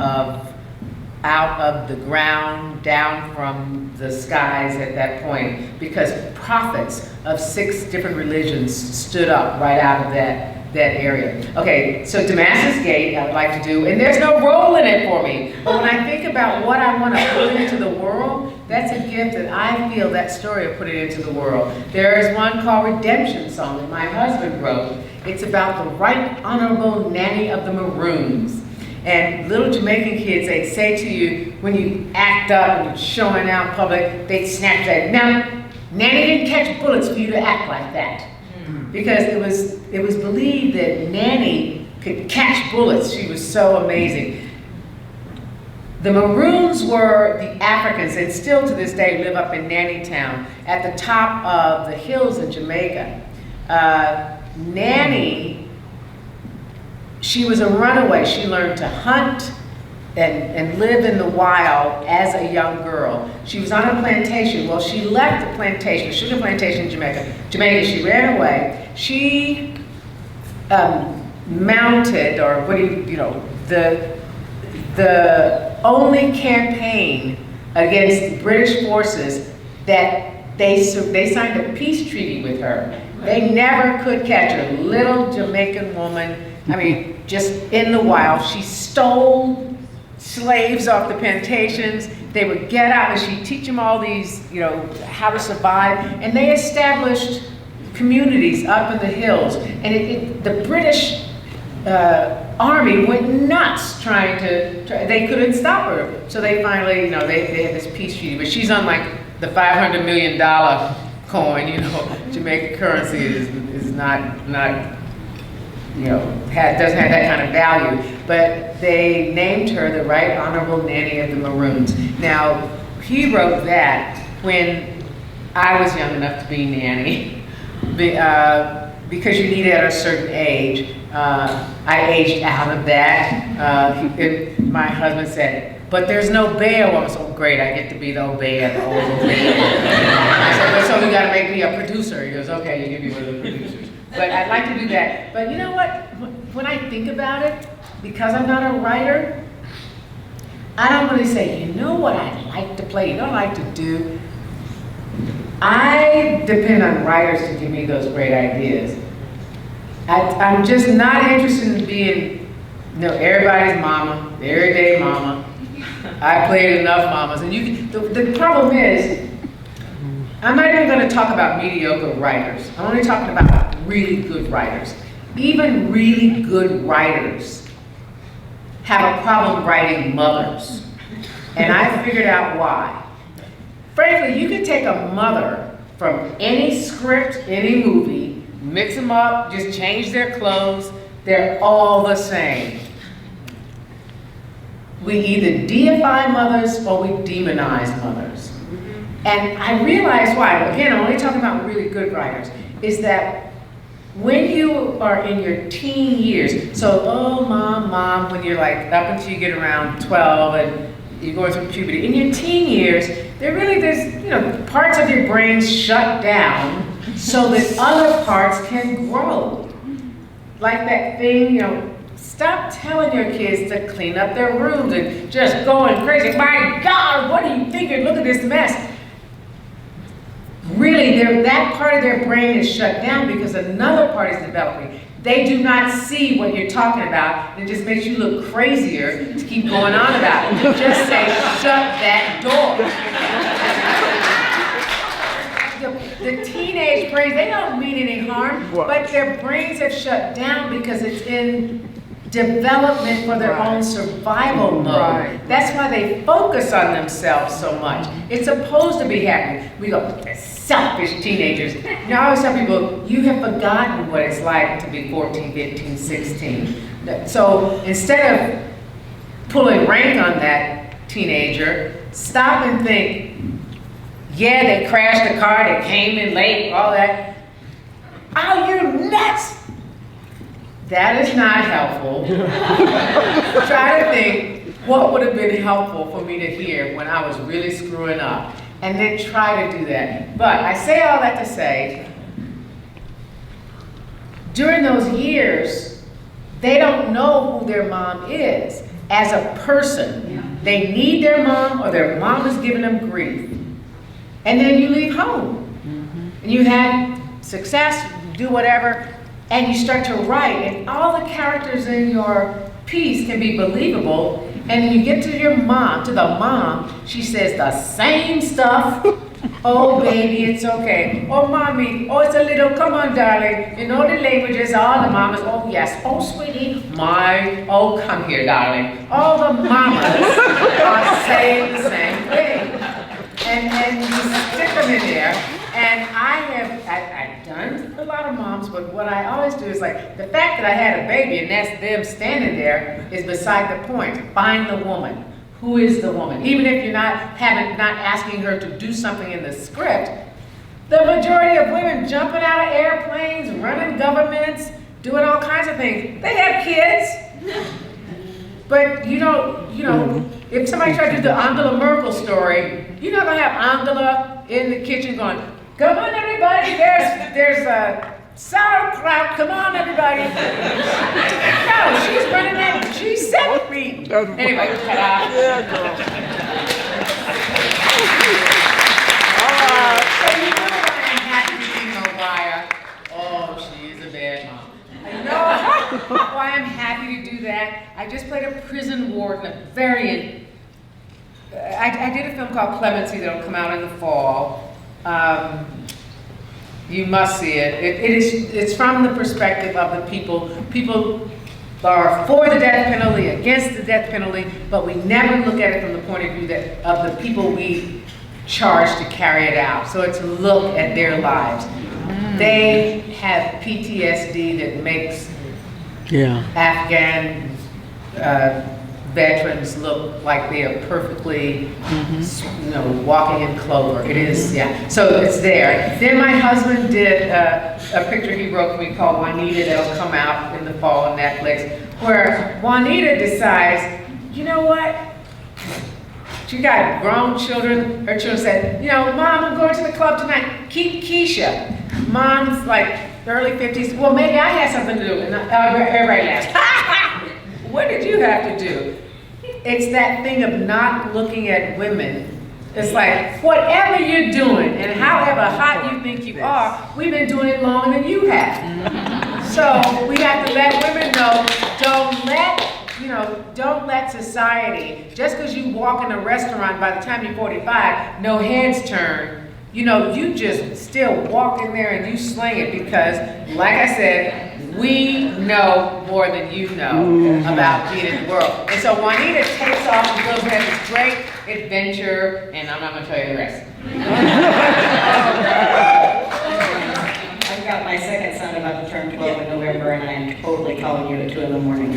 of the ground, down from the skies at that point, because prophets of 6 different religions stood up right out of that area. Okay, so Damascus Gate, I would like to do, and there's no role in it for me. But when I think about what I want to put into the world, that's a gift that I feel that story of putting into the world. There is one called Redemption Song that my husband wrote. It's about the Right Honorable Nanny of the Maroons. And little Jamaican kids, they'd say to you, when you act up and you're showing out in public, they'd snap that. Now, Nanny didn't catch bullets for you to act like that. Because it was believed that Nanny could catch bullets. She was so amazing. The Maroons were the Africans, and still to this day live up in Nanny Town, at the top of the hills in Jamaica. Nanny, she was a runaway. She learned to hunt and live in the wild as a young girl. She was on a plantation. Well, she left the plantation, a sugar plantation in Jamaica. She ran away. She mounted, or what do you know, the only campaign against British forces that they signed a peace treaty with her. They never could catch her. Little Jamaican woman, I mean, just in the wild. She stole slaves off the plantations. They would get out and she'd teach them all these, you know, how to survive. And they established communities up in the hills. And the British army went nuts trying to, they couldn't stop her. So they finally, you know, they had this peace treaty. But she's on like the $500 million coin, you know. Jamaican currency is not you know, doesn't have that kind of value. But they named her the Right Honorable Nanny of the Maroons. Now, he wrote that when I was young enough to be nanny, because you need it at a certain age. I aged out of that. My husband said, but there's no bear. Well, I was, oh great, I get to be the obeah, the old obeah. I said, but so you gotta make me a producer. He goes, okay, you give me one of the producers. But I'd like to do that. But you know what? When I think about it, because I'm not a writer, I don't really say, you know what I'd like to play, you know what I'd like to do? I depend on writers to give me those great ideas. I'm just not interested in being, you know, everybody's mama, everyday mama. I played enough mamas. And the problem is, I'm not even going to talk about mediocre writers. I'm only talking about really good writers. Even really good writers have a problem writing mothers. And I figured out why. Frankly, you can take a mother from any script, any movie, mix them up, just change their clothes, they're all the same. We either deify mothers or we demonize mothers. And I realize why, again, I'm only talking about really good writers, is that when you are in your teen years, so, oh, mom, when you're like up until you get around 12 and you're going through puberty, in your teen years, there's parts of your brain shut down so that other parts can grow. Like that thing, stop telling your kids to clean up their rooms and just going crazy. My God, what do you figure? Look at this mess. Really, that part of their brain is shut down because another part is developing. They do not see what you're talking about, and it just makes you look crazier to keep going on about it. Just say, shut that door. The teenage brains, they don't mean any harm, but their brains have shut down because it's in development for their own survival mode. That's why they focus on themselves so much. It's supposed to be happening. We go, selfish teenagers. Now I always tell people, you have forgotten what it's like to be 14, 15, 16. So instead of pulling rank on that teenager, stop and think, yeah, they crashed the car, they came in late, all that. Oh, you're nuts! That is not helpful. Try to think, what would have been helpful for me to hear when I was really screwing up? And then try to do that. But I say all that to say, during those years, they don't know who their mom is as a person. They need their mom or their mom is giving them grief. And then you leave home. And you have success, you do whatever, and you start to write, and all the characters in your piece can be believable. And you get to your mom, to the mom, she says the same stuff. Oh, baby, it's okay. Oh, mommy, oh, it's a little, come on, darling. You know the languages, all the mamas, oh, yes. Oh, sweetie, oh, come here, darling. All the mamas are saying the same thing. And you stick them in there. And I've done a lot of moms, but what I always do is like, the fact that I had a baby and that's them standing there is beside the point. Find the woman. Who is the woman? Even if you're not asking her to do something in the script, the majority of women jumping out of airplanes, running governments, doing all kinds of things, they have kids. But if somebody tried to do the Angela Merkel story, you're not gonna have Angela in the kitchen going, come on everybody, there's sauerkraut, come on everybody. No, she's running that, she's 7 feet. Anyway, ta-da. So you know why I'm happy to be no liar. Oh, she is a bad mom. You know why I'm happy to do that? I just played a prison warden, I did a film called Clemency that'll come out in the fall. You must see it. It's from the perspective of the people. People are for the death penalty, against the death penalty, but we never look at it from the point of view of the people we charge to carry it out. So it's a look at their lives. They have PTSD that makes Afghan veterans look like they are perfectly, walking in clover. It is, so it's there. Then my husband did a picture he wrote for me called Juanita that'll come out in the fall on Netflix, where Juanita decides, you know what? She got grown children. Her children said, Mom, I'm going to the club tonight. Keep Keisha. Mom's like early 50s. Well, maybe I had something to do. And everybody laughs. What did you have to do? It's that thing of not looking at women. It's like, whatever you're doing and however hot you think you are, we've been doing it longer than you have. So we have to let women know, don't let society, just because you walk in a restaurant, by the time you're 45, no heads turn. You just still walk in there and you sling it because, like I said, we know more than you know about being in the world. And so Juanita takes off and goes and has this great adventure, and I'm not gonna tell you the rest. I've got my second son about to turn 12 in November, and I am totally calling you at 2 in the morning.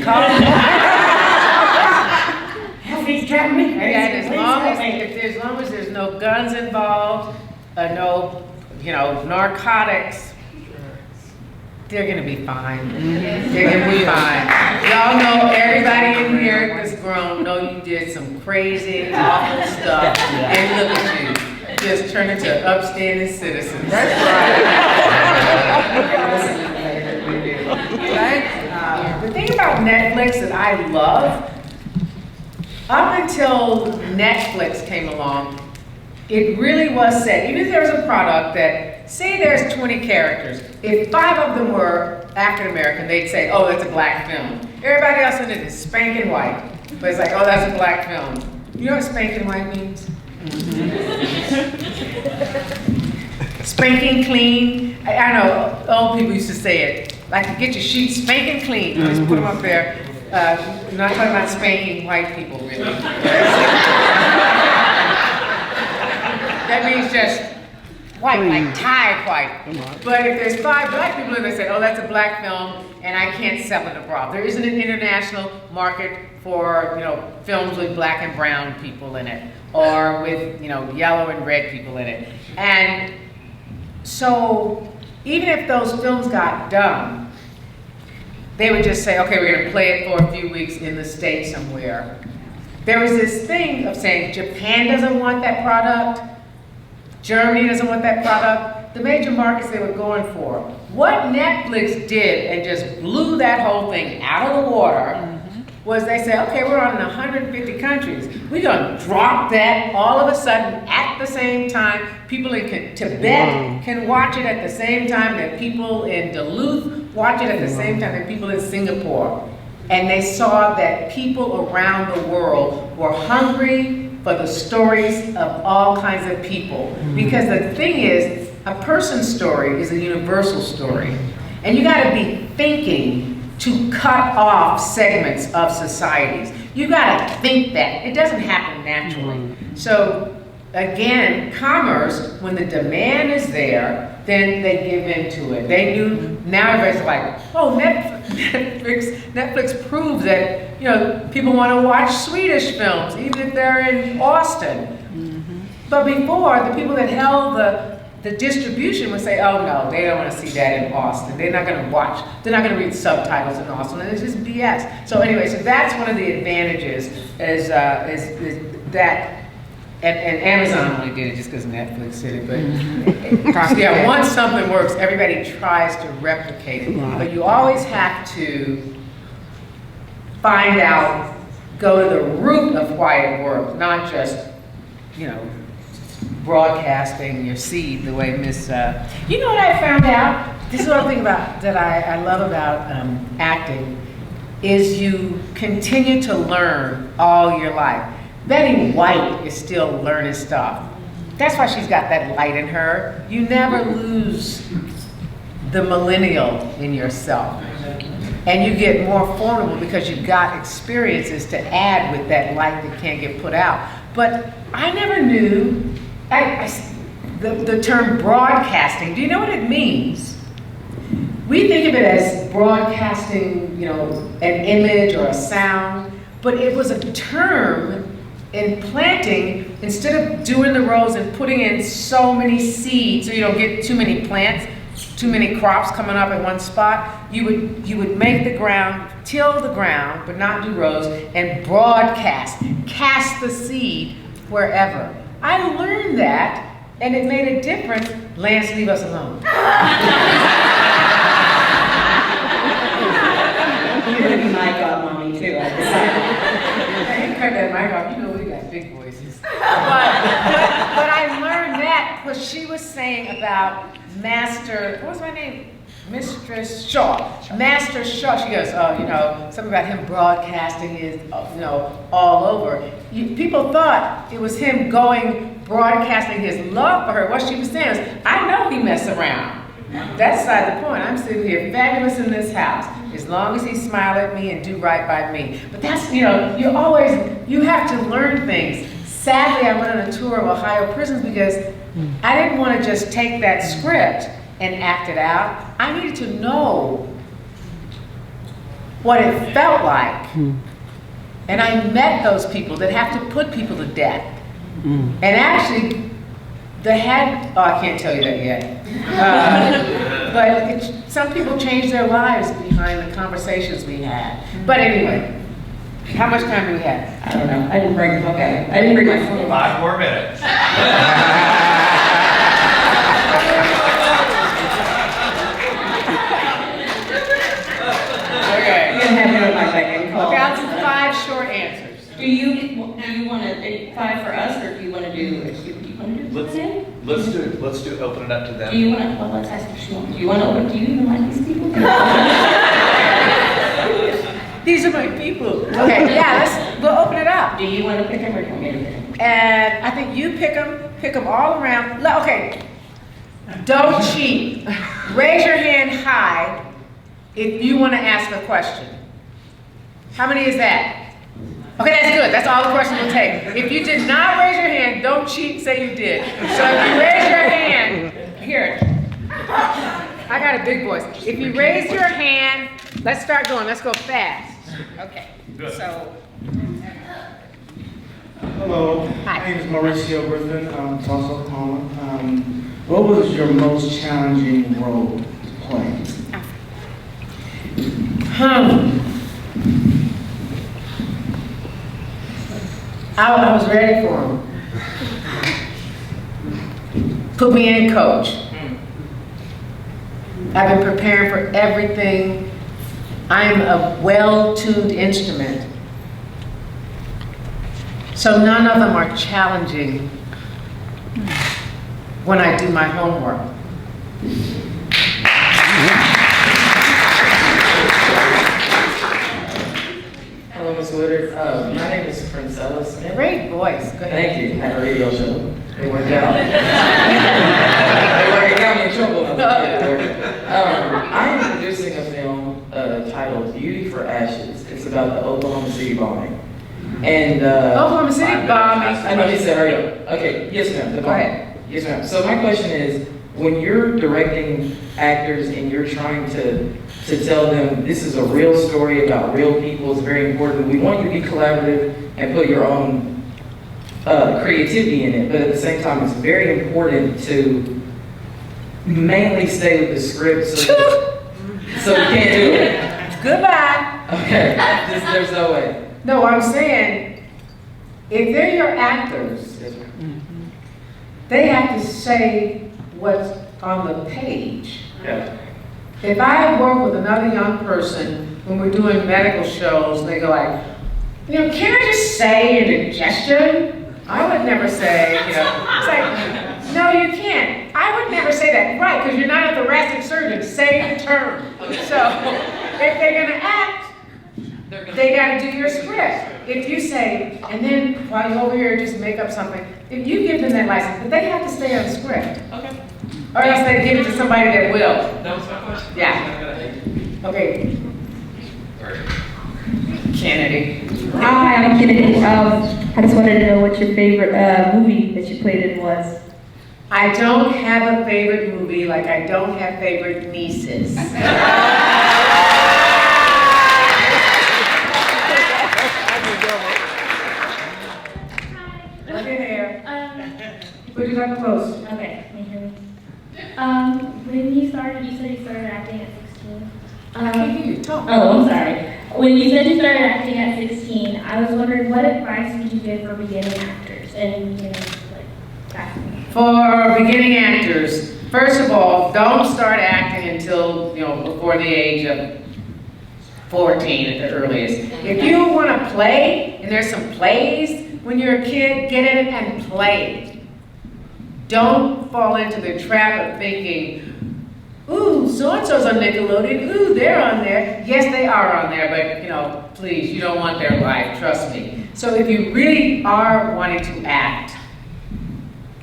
He's driving me crazy. And as long as there's no guns involved, no, narcotics, they're gonna be fine. They're gonna be fine. Y'all know, everybody in here that's grown know you did some crazy, awful stuff, and look at you, just turn into upstanding citizens. That's right. The thing about Netflix that I love, up until Netflix came along, it really was said, even if there was a product that, say there's 20 characters, if 5 of them were African American, they'd say, oh, that's a black film. Everybody else in it is spanking white. But it's like, oh, that's a black film. You know what spanking white means? Spanking clean. I know old people used to say it. Like, get your sheets spanking clean. Just put them up there. I'm not talking about spanking white people, really. That means just white, like Thai white. But if there's 5 black people and they say, oh, that's a black film, and I can't sell it abroad. There isn't an international market for, films with black and brown people in it, or with, yellow and red people in it. And so, even if those films got done, they would just say, okay, we're gonna play it for a few weeks in the States somewhere. There was this thing of saying, Japan doesn't want that product, Germany doesn't want that product, the major markets they were going for. What Netflix did and just blew that whole thing out of the water was they said, okay, we're on in 150 countries. We're gonna drop that all of a sudden at the same time. People in Tibet can watch it at the same time that people in Duluth watch it at the same time that people in Singapore. And they saw that people around the world were hungry for the stories of all kinds of people. Because the thing is, a person's story is a universal story. And you gotta be thinking to cut off segments of societies. You gotta think that. It doesn't happen naturally. So again, commerce, when the demand is there, then they give into it. They knew, now everybody's like, oh, Netflix proves that, people wanna watch Swedish films, even if they're in Austin. But before, the people that held the distribution would say, oh no, they don't want to see that in Austin. They're not going to watch, they're not going to read subtitles in Austin, and it's just BS. So anyway, so that's one of the advantages is that, and Amazon only did it just because Netflix did it, but yeah, once something works, everybody tries to replicate it. But you always have to find out, go to the root of why it works, not just, broadcasting your seed the way Miss, you know what I found out? This is one thing that I love about acting, is you continue to learn all your life. Betty White is still learning stuff. That's why she's got that light in her. You never lose the millennial in yourself. And you get more formidable because you've got experiences to add with that light that can't get put out. But I never knew, the term broadcasting, do you know what it means? We think of it as broadcasting, an image or a sound, but it was a term in planting. Instead of doing the rows and putting in so many seeds so you don't get too many plants, too many crops coming up at one spot, you would make the ground, till the ground, but not do rows, and cast the seed wherever. I learned that, and it made a difference. Lance, leave us alone. You're the mic off, mommy, too. I decided. You cut that mic off. We got big voices. But I learned that because she was saying about Master, what was my name? Mistress Shaw. Master Shaw. She goes, something about him broadcasting is, all over. People thought it was him broadcasting his love for her. What she was saying was, I know he mess around. That's beside the point. I'm sitting here fabulous in this house, as long as he smile at me and do right by me. But that's, you have to learn things. sadly, I went on a tour of Ohio prisons because I didn't want to just take that script and act it out. I needed to know what it felt like. And I met those people that have to put people to death. And actually, I can't tell you that yet. But some people changed their lives behind the conversations we had. But anyway, how much time do we have? I don't know. I didn't bring my phone. 5 more minutes. Okay. You're gonna have me on my back and call. Okay, I'll do 5 short answers. Do you want to 5 for us, or do you want to do? Do you want to do? Let's do open it up to them. Do you want to? Well, let's ask if she wants. Do you want to open? Do you even like these people? These are my people. Okay, yeah, we'll open it up. Do you want to pick them, or do you want me to pick them? And I think you pick them all around. Okay, don't cheat. Raise your hand high if you want to ask a question. How many is that? Okay, that's good. That's all the questions we'll take. If you did not raise your hand, don't cheat, say you did. So if you raise your hand, here. I got a big voice. If you raise your hand, let's start going. Let's go fast. Okay, so. Hello, Hi. my name is Mauricio Griffin, Tulsa, Oklahoma. What was your most challenging role to play? I was ready for him. Put me in, coach. I've been preparing for everything. I'm a well-tuned instrument. So none of them are challenging when I do my homework. Hello, Ms. Woodard. My name is Prince Ellis. Great voice. Go ahead. Thank you. I had a radio show. It worked out. It got me in trouble. I am producing a film titled Beauty for Ashes. It's about the Oklahoma City bombing. And Oklahoma City bombing. I know you said hurry up. Okay, yes ma'am. The Go bombing. ahead. Yes ma'am. So my question is, when you're directing actors and you're trying to tell them this is a real story about real people, it's very important. We want you to be collaborative and put your own creativity in it, but at the same time, it's very important to mainly stay with the script so we can't do it. Goodbye. Okay, there's no way. No, I'm saying, if they're your actors, Yes, ma'am. they have to say what's on the page. Yeah. If I work with another young person when we're doing medical shows, they go like, can I just say indigestion? I would never say, it's like, no, you can't. I would never say that. Right, because you're not a thoracic surgeon. Say the term. So if they're going to act, they got to do your script. If you say, and then while you're over here, just make up something, if you give them that license, but they have to stay on script. Okay. Or else they give it to somebody that will. That was my question. Yeah. Okay. Kennedy. Hi, I'm Kennedy. I just wanted to know what your favorite movie that you played in was. I don't have a favorite movie like I don't have favorite nieces. Look in here. Put it up close. Okay, can you hear me? When you said you started acting at 16. I can't hear you. Talk. Oh, I'm sorry. When you said you started acting at 16, I was wondering what advice would you give for beginning actors and, casting? For beginning actors, first of all, don't start acting until, before the age of 14 at the earliest. If you want to play, and there's some plays when you're a kid, get in it and play. Don't fall into the trap of thinking, ooh, so-and-so's on Nickelodeon, ooh, they're on there. Yes, they are on there, but, please, you don't want their life, trust me. So if you really are wanting to act,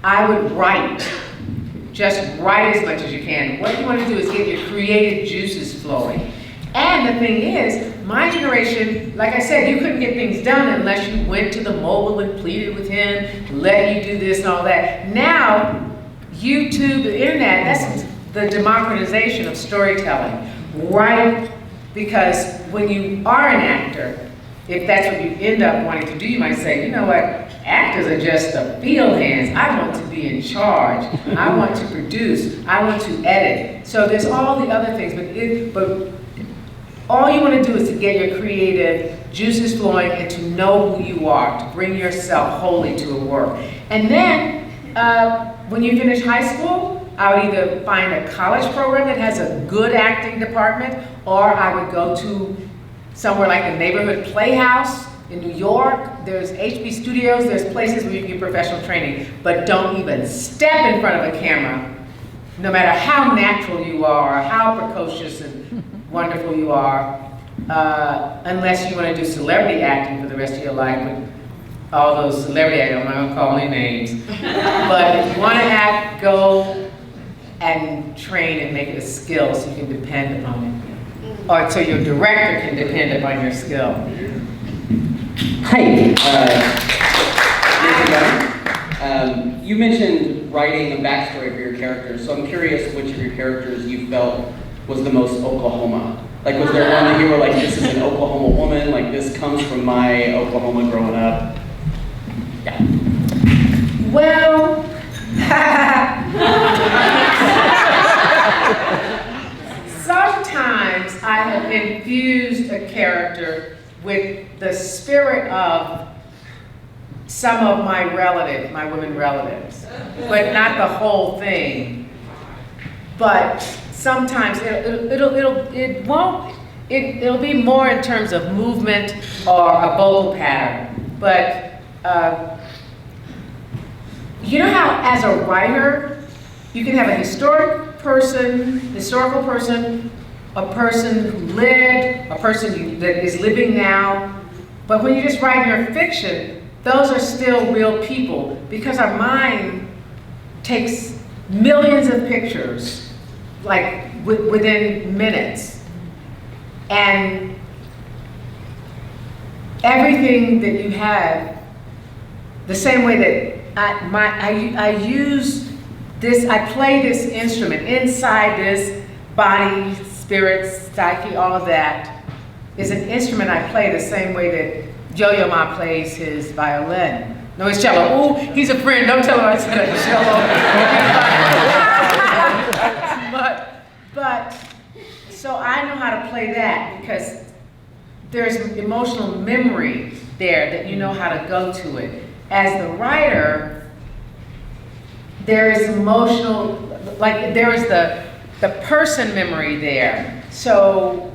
I would write. Just write as much as you can. What you want to do is get your creative juices flowing. And the thing is, my generation, like I said, you couldn't get things done unless you went to the mogul and pleaded with him, let you do this and all that. Now, YouTube, the internet, that's the democratization of storytelling, right? Because when you are an actor, if that's what you end up wanting to do, you might say, you know what, actors are just the field hands. I want to be in charge. I want to produce. I want to edit. So there's all the other things, but all you want to do is to get your creative juices flowing and to know who you are, to bring yourself wholly to a work. And then, when you finish high school, I would either find a college program that has a good acting department, or I would go to somewhere like the Neighborhood Playhouse in New York. There's HB Studios, there's places where you can get professional training, but don't even step in front of a camera, no matter how natural you are, how precocious and wonderful you are, unless you want to do celebrity acting for the rest of your life. But all those celebrity actors, I'm not going to call any names, but if you want to act, go and train and make it a skill so you can depend upon it. Or so your director can depend upon your skill. Hi. You mentioned writing a backstory for your characters, so I'm curious which of your characters you felt was the most Oklahoma. Like, was there one that you were like, this is an Oklahoma woman, like this comes from my Oklahoma growing up? Yeah. Well, sometimes I have infused a character with the spirit of some of my relatives, my women relatives, but not the whole thing. But sometimes it'll be more in terms of movement or a vocal pattern. But you know how as a writer, you can have a historical person, a person who lived, a person that is living now, but when you just write your fiction, those are still real people, because our mind takes millions of pictures, like within minutes. And everything that you have, the same way that I use this, I play this instrument inside this body, spirit, psyche, all of that is an instrument I play the same way that Yo-Yo Ma plays his violin. No, his cello. Ooh, he's a friend. Don't tell him I said a cello. but, so I know how to play that because there's emotional memory there that you know how to go to it. As the writer, there is emotional, like there is the person memory there. So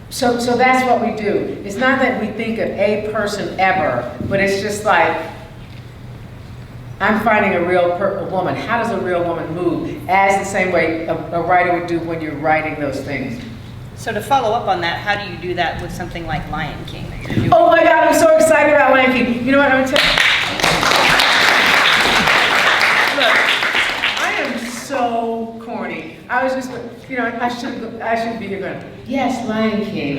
that's what we do. It's not that we think of a person ever, but it's just like, I'm finding a real woman. How does a real woman move? As the same way a writer would do when you're writing those things. So to follow up on that, how do you do that with something like Lion King that you're doing? Oh my God, I'm so excited about Lion King. You know what, I'm gonna tell you. Look, I am so corny. I was just, you know, I should be here going, yes, Lion King.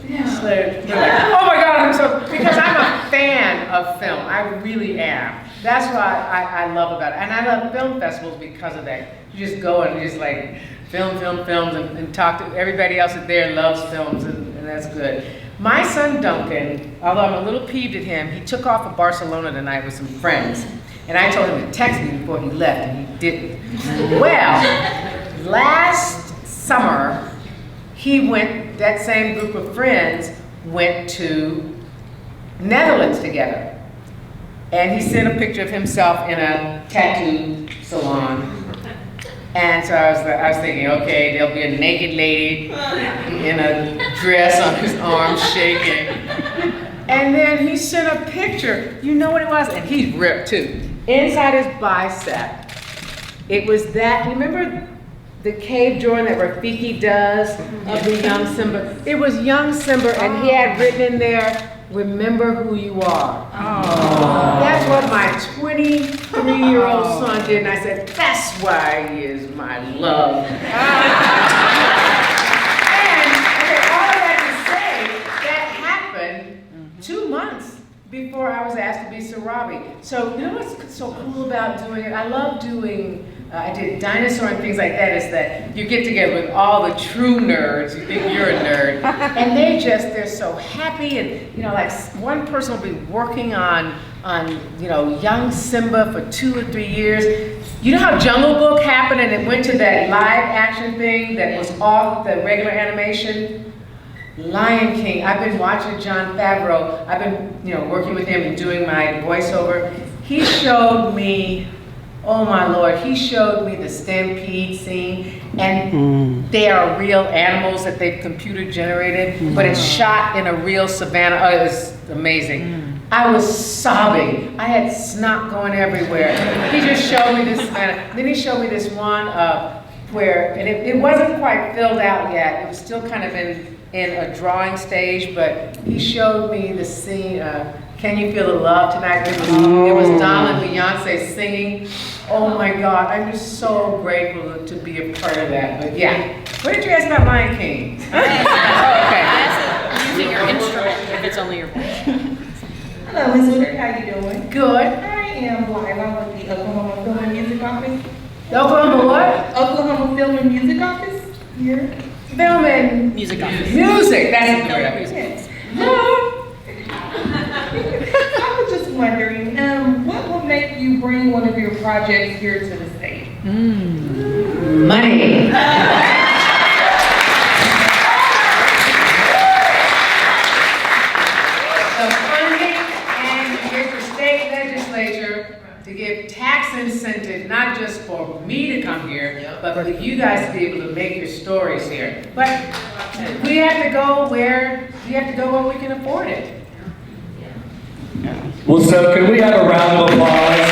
Yes, they're like, oh my God, I'm so, because I'm a fan of film. I really am. That's what I love about it. And I love film festivals because of that. You just go and you just like films and talk to everybody else that there loves films, and that's good. My son Duncan, although I'm a little peeved at him, he took off to Barcelona tonight with some friends. And I told him to text me before he left, and he didn't. Well, last summer, that same group of friends went to Netherlands together. And he sent a picture of himself in a tattoo salon. And so I was thinking, okay, there'll be a naked lady in a dress on his arm shaking. And then he sent a picture, you know what it was? And he's ripped too. Inside his bicep, it was that, remember the cave drawing that Rafiki does of the young Simba? It was young Simba, and he had written in there, remember who you are. Oh. That's what my 23-year-old son did, and I said, that's why he is my love. So you know what's so cool about doing it? I love doing, I did dinosaur and things like that, is that you get together with all the true nerds, you think you're a nerd, and they're so happy, and you know, like one person will be working on you know, young Simba for 2 or 3 years. You know how Jungle Book happened and it went to that live action thing that was off the regular animation? Lion King, I've been watching Jon Favreau, I've been, you know, working with him and doing my voiceover. He showed me, oh my Lord, he showed me the stampede scene, and they are real animals that they've computer generated, but it's shot in a real savannah. Oh, it was amazing. I was sobbing. I had snot going everywhere. He just showed me this savannah. Then he showed me this one where, and it wasn't quite filled out yet. It was still kind of in a drawing stage, but he showed me the scene, Can You Feel the Love Tonight? It was Donna and Beyonce singing. Oh my God, I'm just so grateful to be a part of that. But yeah, what did you ask about Lion King? I asked using your instrument if it's only your voice. Hello, Ms. Woodard, how you doing? Good. I am live. I'm with the Oklahoma Film and Music Office. The Oklahoma what? Oklahoma Film and Music Office here. Film and Music office. music. That's the word. Yes. I was just wondering, what will make you bring one of your projects here to the state? Money. The funding, and you get the state legislature to give tax incentives, not just for me to come here, but for you guys to be able to make your stories here. But we have to go where we can afford it. Well, so can we have a round of applause